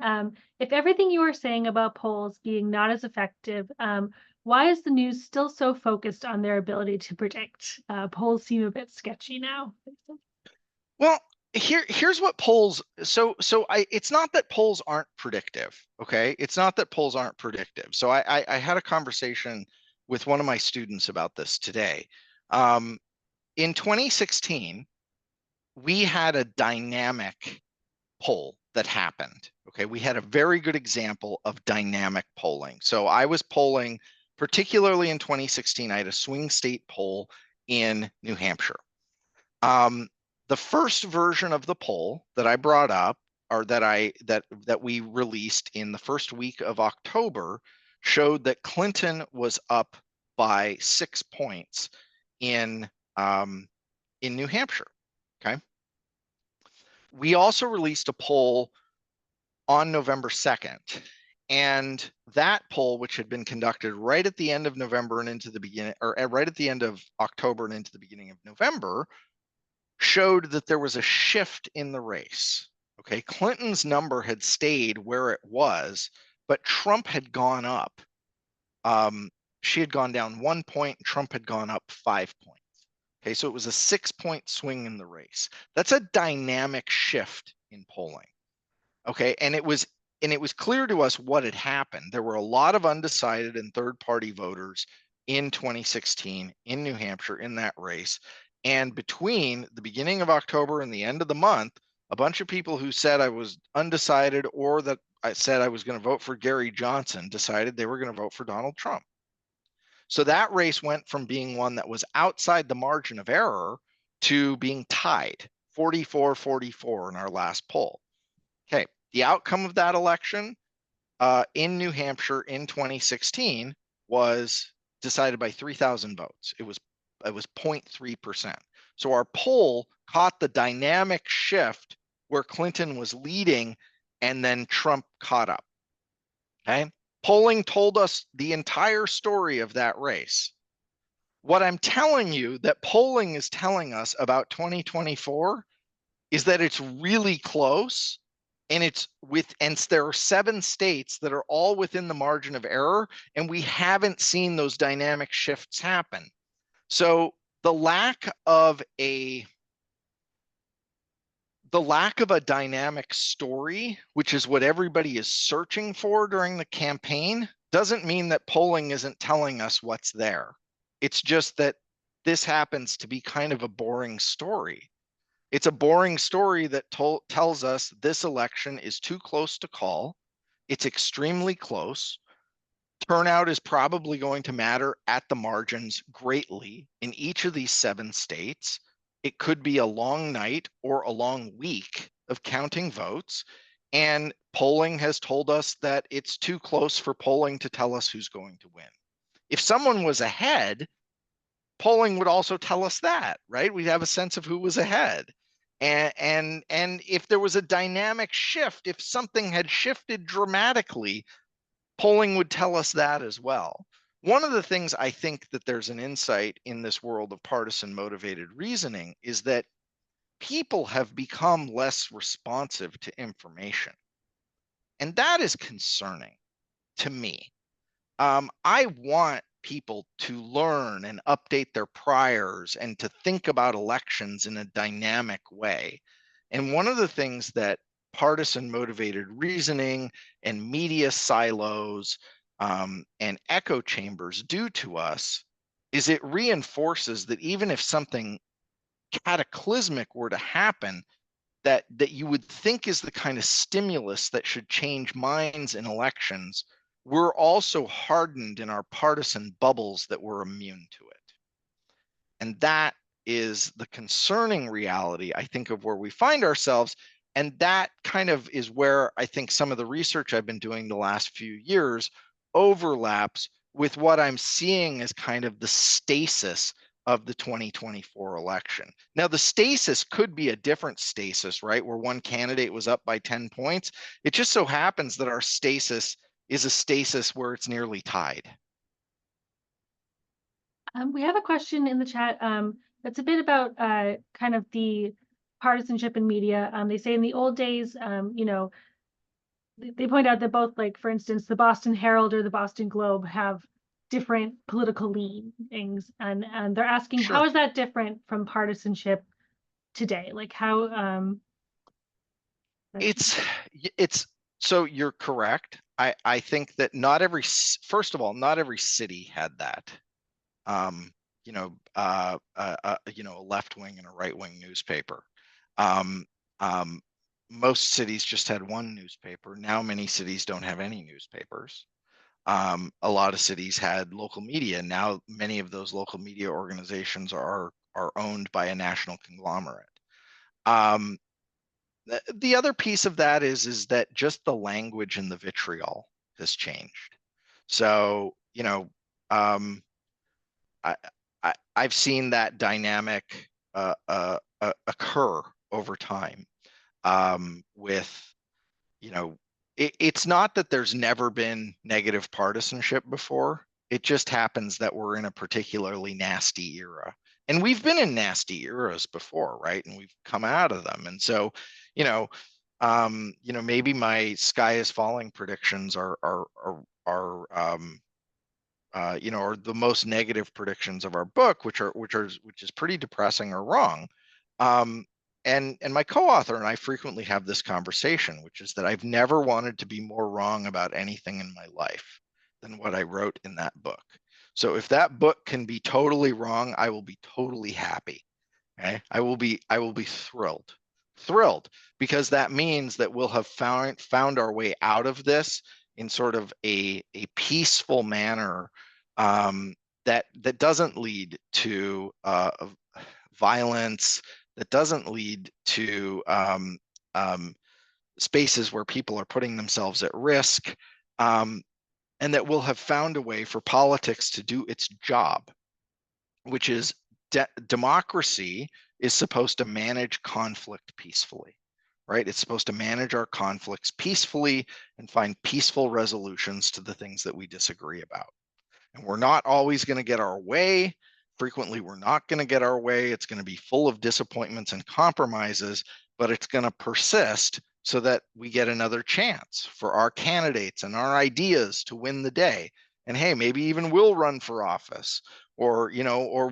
If everything you are saying about polls being not as effective, why is the news still so focused on their ability to predict? Polls seem a bit sketchy now. Well, here's what polls. It's not that polls aren't predictive. Okay, it's not that polls aren't predictive. So I had a conversation with one of my students about this today. In 2016, we had a dynamic poll that happened. Okay, we had a very good example of dynamic polling. So I was polling, particularly in 2016, I had a swing state poll in New Hampshire. The first version of the poll that I brought up, or that we released in the first week of October, showed that Clinton was up by 6 points in New Hampshire. Okay. We also released a poll on November 2nd. And that poll, which had been conducted right at the end of November and into the beginning, or right at the end of October and into the beginning of November, showed that there was a shift in the race. Okay, Clinton's number had stayed where it was, but Trump had gone up. She had gone down 1 point, and Trump had gone up 5 points. Okay, so it was a 6-point swing in the race. That's a dynamic shift in polling. Okay, and it was clear to us what had happened. There were a lot of undecided and third-party voters in 2016 in New Hampshire in that race. And between the beginning of October and the end of the month, a bunch of people who said I was undecided or that I said I was going to vote for Gary Johnson decided they were going to vote for Donald Trump. So that race went from being one that was outside the margin of error to being tied, 44-44 in our last poll. Okay, the outcome of that election in New Hampshire in 2016 was decided by 3,000 votes. It was 0.3%. So our poll caught the dynamic shift where Clinton was leading and then Trump caught up. Okay, polling told us the entire story of that race. What I'm telling you that polling is telling us about 2024 is that it's really close. And there are 7 states that are all within the margin of error, and we haven't seen those dynamic shifts happen. So the lack of a dynamic story, which is what everybody is searching for during the campaign, doesn't mean that polling isn't telling us what's there. It's just that this happens to be kind of a boring story. It's a boring story that tells us this election is too close to call. It's extremely close. Turnout is probably going to matter at the margins greatly in each of these 7 states. It could be a long night or a long week of counting votes. And polling has told us that it's too close for polling to tell us who's going to win. If someone was ahead, polling would also tell us that, right? We'd have a sense of who was ahead. And if there was a dynamic shift, if something had shifted dramatically, polling would tell us that as well. One of the things I think that there's an insight in this world of partisan motivated reasoning is that people have become less responsive to information. And that is concerning to me. I want people to learn and update their priors and to think about elections in a dynamic way. And one of the things that partisan motivated reasoning and media silos and echo chambers do to us is it reinforces that even if something cataclysmic were to happen, that you would think is the kind of stimulus that should change minds in elections, we're also hardened in our partisan bubbles that we're immune to it. And that is the concerning reality, I think, of where we find ourselves. And that kind of is where I think some of the research I've been doing the last few years overlaps with what I'm seeing as kind of the stasis of the 2024 election. Now, the stasis could be a different stasis, right? Where one candidate was up by 10 points. It just so happens that our stasis is a stasis where it's nearly tied. We have a question in the chat that's a bit about kind of the partisanship in media. They say in the old days, you know, they point out that both, like, for instance, the Boston Herald or the Boston Globe have different political leanings, and they're asking, Sure. how is that different from partisanship today? Like, how It's so you're correct. I think that not every, first of all, not every city had that. You know, a left wing and a right wing newspaper. Um, Most cities just had one newspaper. Now many cities don't have any newspapers. A lot of cities had local media. Now many of those local media organizations are owned by a national conglomerate. The other piece of that is that just the language and the vitriol has changed. So, you know, I've seen that dynamic occur over time with, you know, it's not that there's never been negative partisanship before. It just happens that we're in a particularly nasty era. And we've been in nasty eras before, right? And we've come out of them. And so, you know, maybe my sky is falling predictions are the most negative predictions of our book, which is pretty depressing or wrong. And my co-author and I frequently have this conversation, which is that I've never wanted to be more wrong about anything in my life than what I wrote in that book. So if that book can be totally wrong, I will be totally happy. Okay? I will be thrilled, because that means that we'll have found our way out of this in sort of a peaceful manner that doesn't lead to violence, that doesn't lead to spaces where people are putting themselves at risk, and that we'll have found a way for politics to do its job, which is democracy is supposed to manage conflict peacefully, right? It's supposed to manage our conflicts peacefully and find peaceful resolutions to the things that we disagree about. And we're not always going to get our way. Frequently, we're not going to get our way. It's going to be full of disappointments and compromises, but it's going to persist so that we get another chance for our candidates and our ideas to win the day. And hey, maybe even we'll run for office, or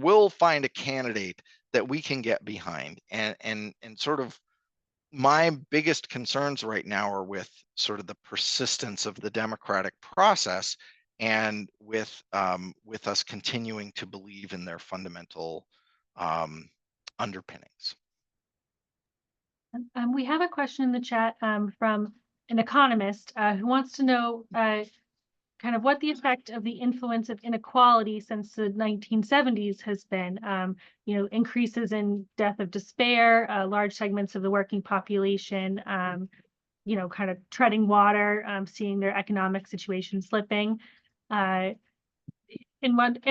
we'll find a candidate that we can get behind. And sort of my biggest concerns right now are with sort of the persistence of the democratic process, and with us continuing to believe in their fundamental underpinnings. We have a question in the chat from an economist who wants to know kind of what the effect of the influence of inequality since the 1970s has been. Increases in death of despair, large segments of the working population, kind of treading water, seeing their economic situation slipping. In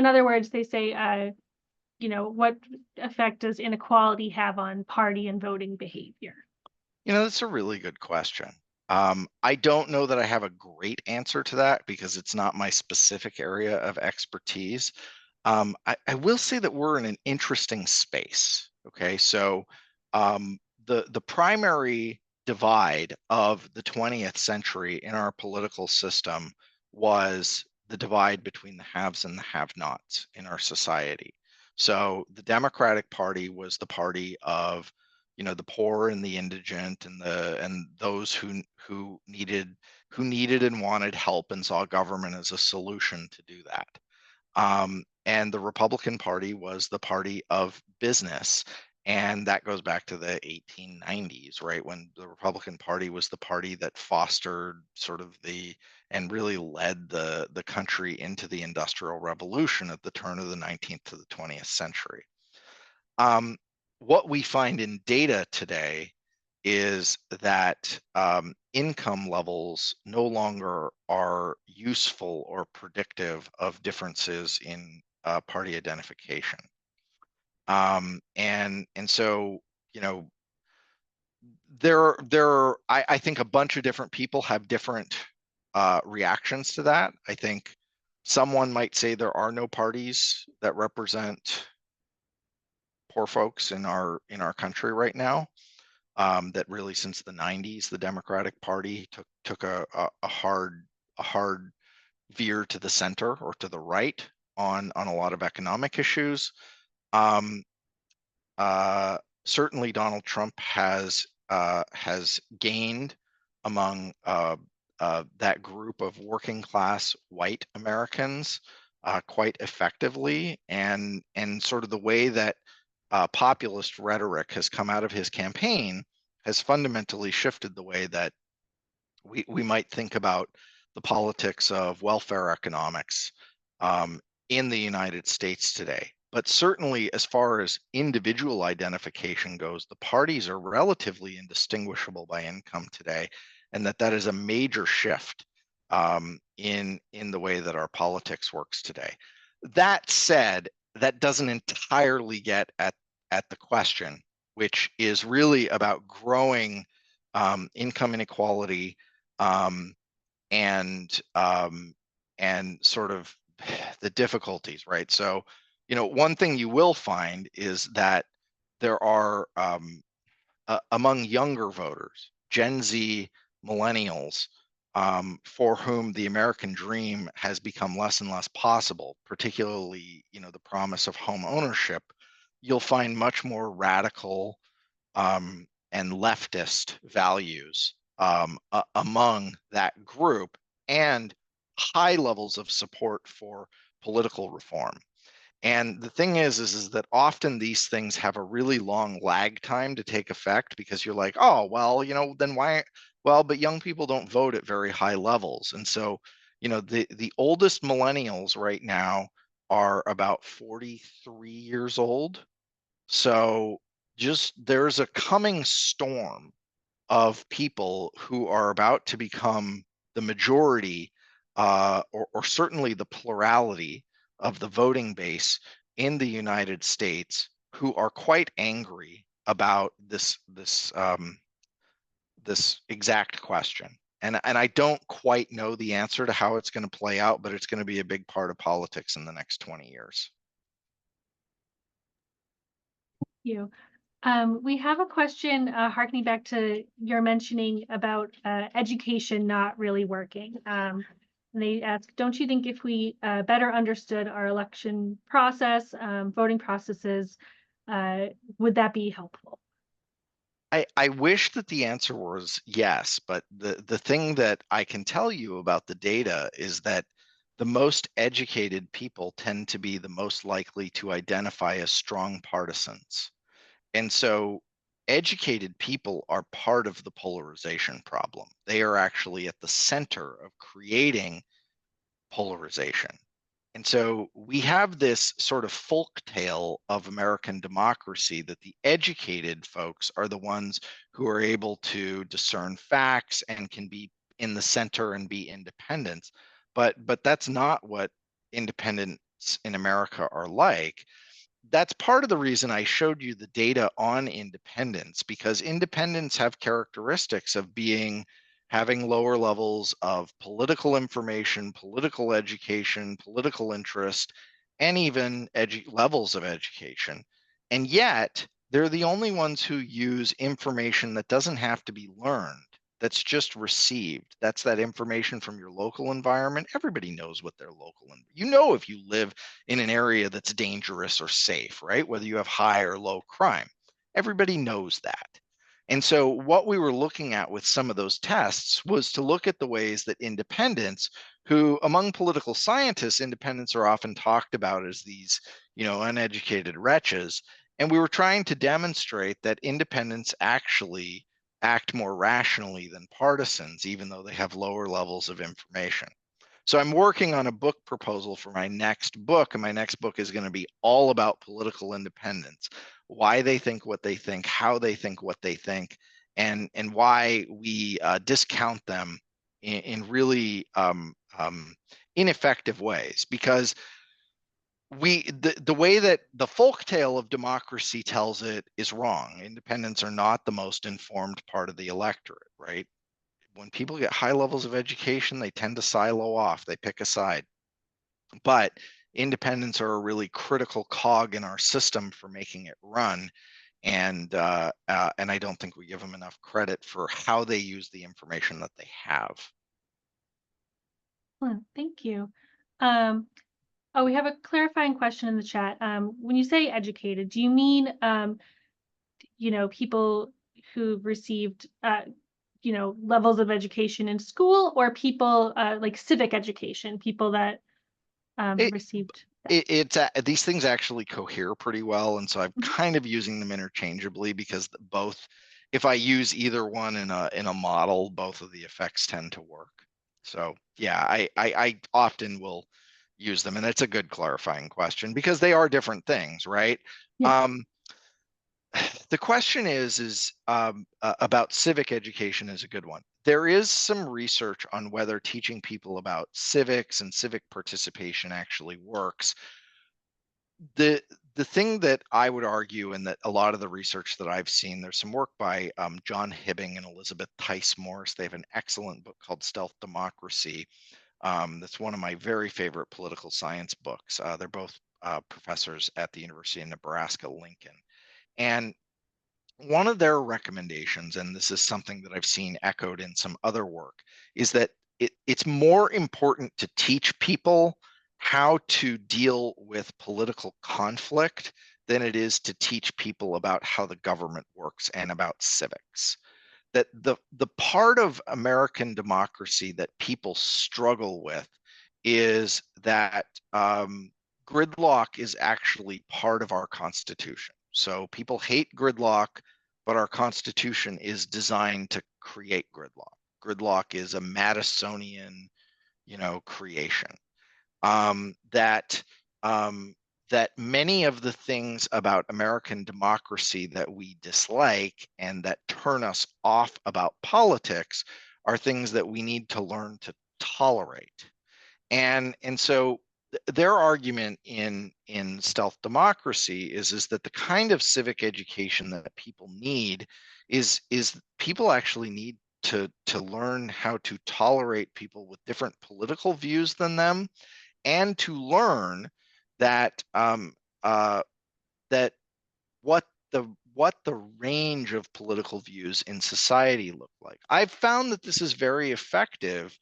other words, they say, what effect does inequality have on party and voting behavior? That's a really good question. I don't know that I have a great answer to that because it's not my specific area of expertise. I will say that we're in an interesting space. Okay, so the primary divide of the 20th century in our political system was the divide between the haves and the have-nots in our society. So the Democratic Party was the party of the poor and the indigent and those who needed and wanted help and saw government as a solution to do that. And the Republican Party was the party of business. And that goes back to the 1890s, right? When the Republican Party was the party that fostered sort of and really led the country into the Industrial Revolution at the turn of the 19th to the 20th century. What we find in data today is that income levels no longer are useful or predictive of differences in party identification. And so, I think a bunch of different people have different reactions to that. I think someone might say there are no parties that represent poor folks in our country right now. That really since the 90s, the Democratic Party took a hard veer to the center or to the right on a lot of economic issues. Certainly, Donald Trump has gained among that group of working class white Americans quite effectively, and sort of the way that populist rhetoric has come out of his campaign has fundamentally shifted the way that we might think about the politics of welfare economics in the United States today. But certainly, as far as individual identification goes, the parties are relatively indistinguishable by income today, and that is a major shift in the way that our politics works today. That said, that doesn't entirely get at the question, which is really about growing income inequality and sort of the difficulties, right? So, one thing you will find is that there are among younger voters, Gen Z, millennials, for whom the American dream has become less and less possible, particularly, the promise of home ownership. You'll find much more radical and leftist values among that group, and high levels of support for political reform. And the thing is that often these things have a really long lag time to take effect, because you're like, oh, well, then why? Well, but young people don't vote at very high levels. And so, the oldest millennials right now are about 43 years old. So there's a coming storm of people who are about to become the majority, or certainly the plurality of the voting base in the United States, who are quite angry about this exact question. And I don't quite know the answer to how it's going to play out, but it's going to be a big part of politics in the next 20 years. Thank you. We have a question harkening back to your mentioning about education not really working. And they ask, don't you think if we better understood our election process, voting processes, would that be helpful? I wish that the answer was yes, but the thing that I can tell you about the data is that the most educated people tend to be the most likely to identify as strong partisans. And so educated people are part of the polarization problem. They are actually at the center of creating polarization. And so we have this sort of folk tale of American democracy, that the educated folks are the ones who are able to discern facts and can be in the center and be independents. But that's not what independents in America are like. That's part of the reason I showed you the data on independents, because independents have characteristics of having lower levels of political information, political education, political interest, and even levels of education. And yet, they're the only ones who use information that doesn't have to be learned, that's just received. That's that information from your local environment. Everybody knows what their local, if you live in an area that's dangerous or safe, right? Whether you have high or low crime. Everybody knows that. And so what we were looking at with some of those tests was to look at the ways that independents, who among political scientists, independents are often talked about as these, uneducated wretches. And we were trying to demonstrate that independents actually act more rationally than partisans, even though they have lower levels of information. So I'm working on a book proposal for my next book, and my next book is going to be all about political independence, why they think what they think, how they think what they think, and why we discount them in really ineffective ways. Because the way that the folktale of democracy tells it is wrong. Independents are not the most informed part of the electorate, right? When people get high levels of education, they tend to silo off, they pick a side. But independents are a really critical cog in our system for making it run. And I don't think we give them enough credit for how they use the information that they have. Thank you. We have a clarifying question in the chat. When you say educated, do you mean, people who received, levels of education in school, or people like civic education, people that It, received that? it's these things actually cohere pretty well, and so I'm Mhm. kind of using them interchangeably, because both, if I use either one in a model, both of the effects tend to work. So yeah, I often will use them, and it's a good clarifying question because they are different things, right? Yeah. Um, the question is about civic education is a good one. There is some research on whether teaching people about civics and civic participation actually works. The thing that I would argue, and that a lot of the research that I've seen, there's some work by John Hibbing and Elizabeth Tice Morse. They have an excellent book called Stealth Democracy. That's one of my very favorite political science books. They're both professors at the University of Nebraska Lincoln. And one of their recommendations, and this is something that I've seen echoed in some other work, is that it's more important to teach people how to deal with political conflict than it is to teach people about how the government works and about civics. That the part of American democracy that people struggle with is that gridlock is actually part of our Constitution. So people hate gridlock, but our Constitution is designed to create gridlock. Gridlock is a Madisonian, creation. That that many of the things about American democracy that we dislike and that turn us off about politics are things that we need to learn to tolerate. And so their argument in stealth democracy is that the kind of civic education that people need is people actually need to learn how to tolerate people with different political views than them, and to learn that that what the range of political views in society look like. I've found that this is very effective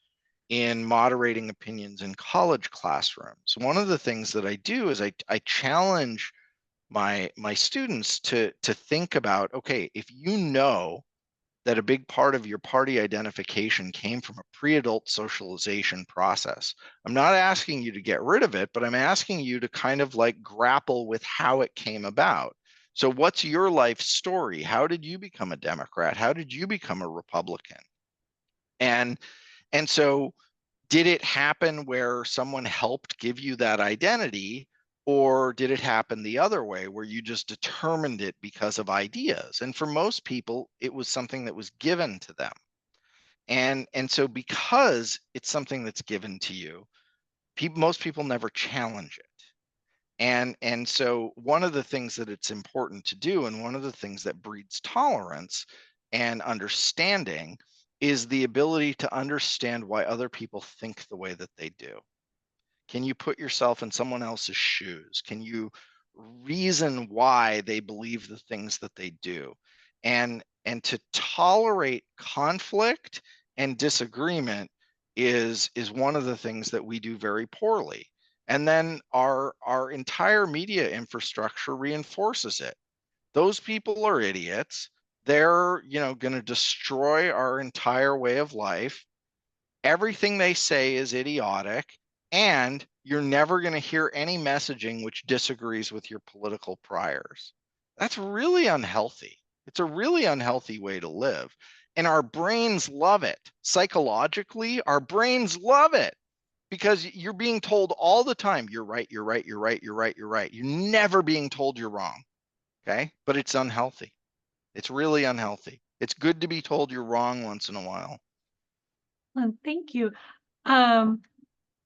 in moderating opinions in college classrooms. One of the things that I do is I challenge my students to think about, okay, if you know that a big part of your party identification came from a pre-adult socialization process, I'm not asking you to get rid of it, but I'm asking you to kind of like grapple with how it came about. So what's your life story? How did you become a Democrat? How did you become a Republican? And so did it happen where someone helped give you that identity, or did it happen the other way where you just determined it because of ideas? And for most people, it was something that was given to them. And so because it's something that's given to you, most people never challenge it. And so one of the things that it's important to do, and one of the things that breeds tolerance and understanding, is the ability to understand why other people think the way that they do. Can you put yourself in someone else's shoes? Can you reason why they believe the things that they do? And to tolerate conflict and disagreement is one of the things that we do very poorly. And then our entire media infrastructure reinforces it. those people are idiots. They're, going to destroy our entire way of life. Everything they say is idiotic, and you're never going to hear any messaging which disagrees with your political priors. That's really unhealthy. It's a really unhealthy way to live. And our brains love it. Psychologically, our brains love it because you're being told all the time, you're right, you're right, you're right, you're right, you're right. You're never being told you're wrong. Okay. But it's unhealthy. It's really unhealthy. It's good to be told you're wrong once in a while. Thank you. Um,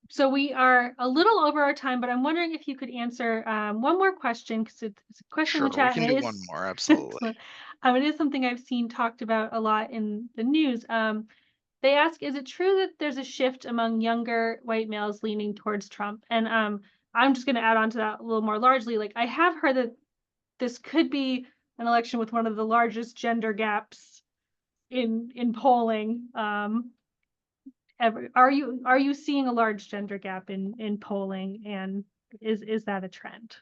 so we are a little over our time, but I'm wondering if you could answer one more question, because it's a question in Sure, the we chat, can and do it one is more. Absolutely. excellent. It is something I've seen talked about a lot in the news. They ask, is it true that there's a shift among younger white males leaning towards Trump? And I'm just going to add on to that a little more largely. Like, I have heard that this could be an election with one of the largest gender gaps in polling ever. Are you seeing a large gender gap in polling, and is that a trend?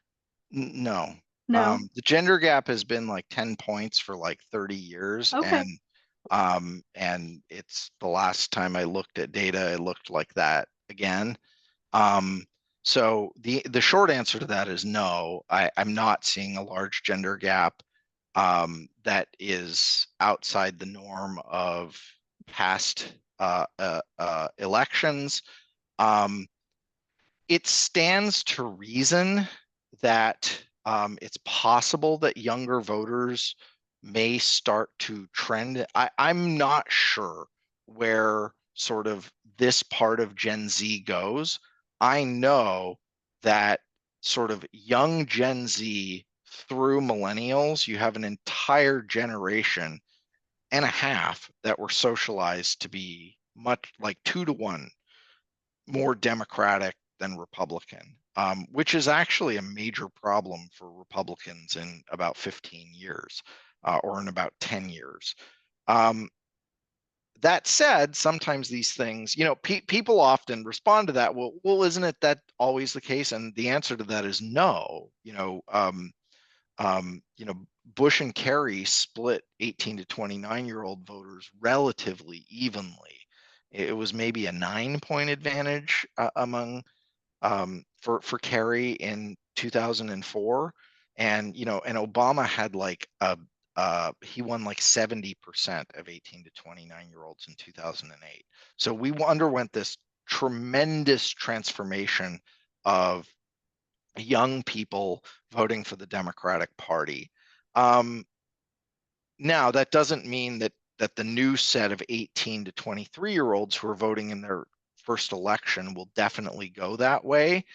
No. No. The gender gap has been like 10 points for like 30 years. Okay. And it's the last time I looked at data, it looked like that again. So the short answer to that is no. I'm not seeing a large gender gap that is outside the norm of past elections. It stands to reason that it's possible that younger voters may start to trend. I'm not sure where sort of this part of Gen Z goes. I know that sort of young Gen Z through millennials, you have an entire generation and a half that were socialized to be much like 2 to 1 more Democratic than Republican, which is actually a major problem for Republicans in about 15 years or in about 10 years. That said, sometimes these things, people often respond to that. Well, isn't it that always the case? And the answer to that is no. Bush and Kerry split 18 to 29-year-old voters relatively evenly. It was maybe a 9-point advantage among for Kerry in 2004, and Obama had like he won like 70% of 18 to 29-year-olds in 2008. So we underwent this tremendous transformation of young people voting for the Democratic Party. Now, that doesn't mean that the new set of 18 to 23-year-olds who are voting in their first election will definitely go that way,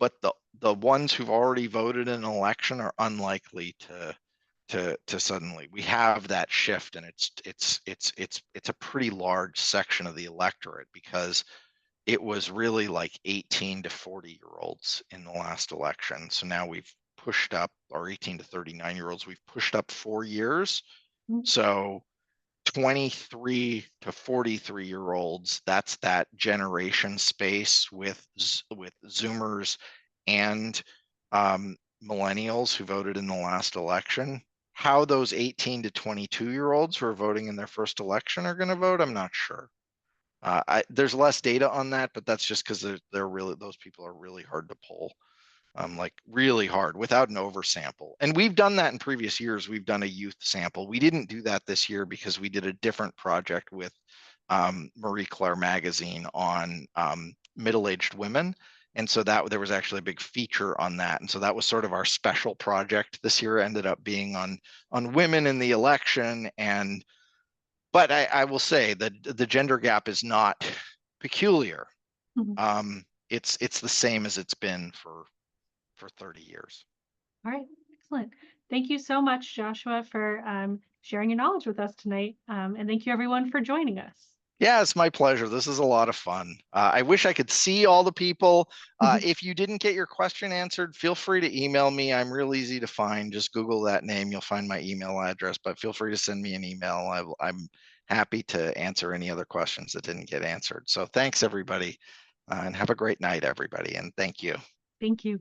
but the ones who've already voted in an election are unlikely to suddenly. We have that shift, and it's a pretty large section of the electorate because it was really like 18 to 40-year-olds in the last election. So now we've pushed up our 18 to 39-year-olds. We've pushed up 4 years. So 23 to 43-year-olds, that's that generation space with Zoomers and millennials who voted in the last election. How those 18 to 22-year-olds who are voting in their first election are going to vote, I'm not sure. There's less data on that, but that's just because they're really, those people are really hard to poll. Like really hard without an oversample. And we've done that in previous years. We've done a youth sample. We didn't do that this year because we did a different project with Marie Claire magazine on middle-aged women. And so that there was actually a big feature on that. And so that was sort of our special project this year, ended up being on women in the election. But I will say that the gender gap is not peculiar. It's the same as it's been for 30 years. All right, excellent. Thank you so much, Joshua, for sharing your knowledge with us tonight. And thank you everyone for joining us. Yeah, it's my pleasure. This is a lot of fun. I wish I could see all the people. If you didn't get your question answered, feel free to email me. I'm real easy to find. Just Google that name. You'll find my email address, but feel free to send me an email. I'm happy to answer any other questions that didn't get answered. So thanks, everybody, and have a great night, everybody. And thank you. Thank you.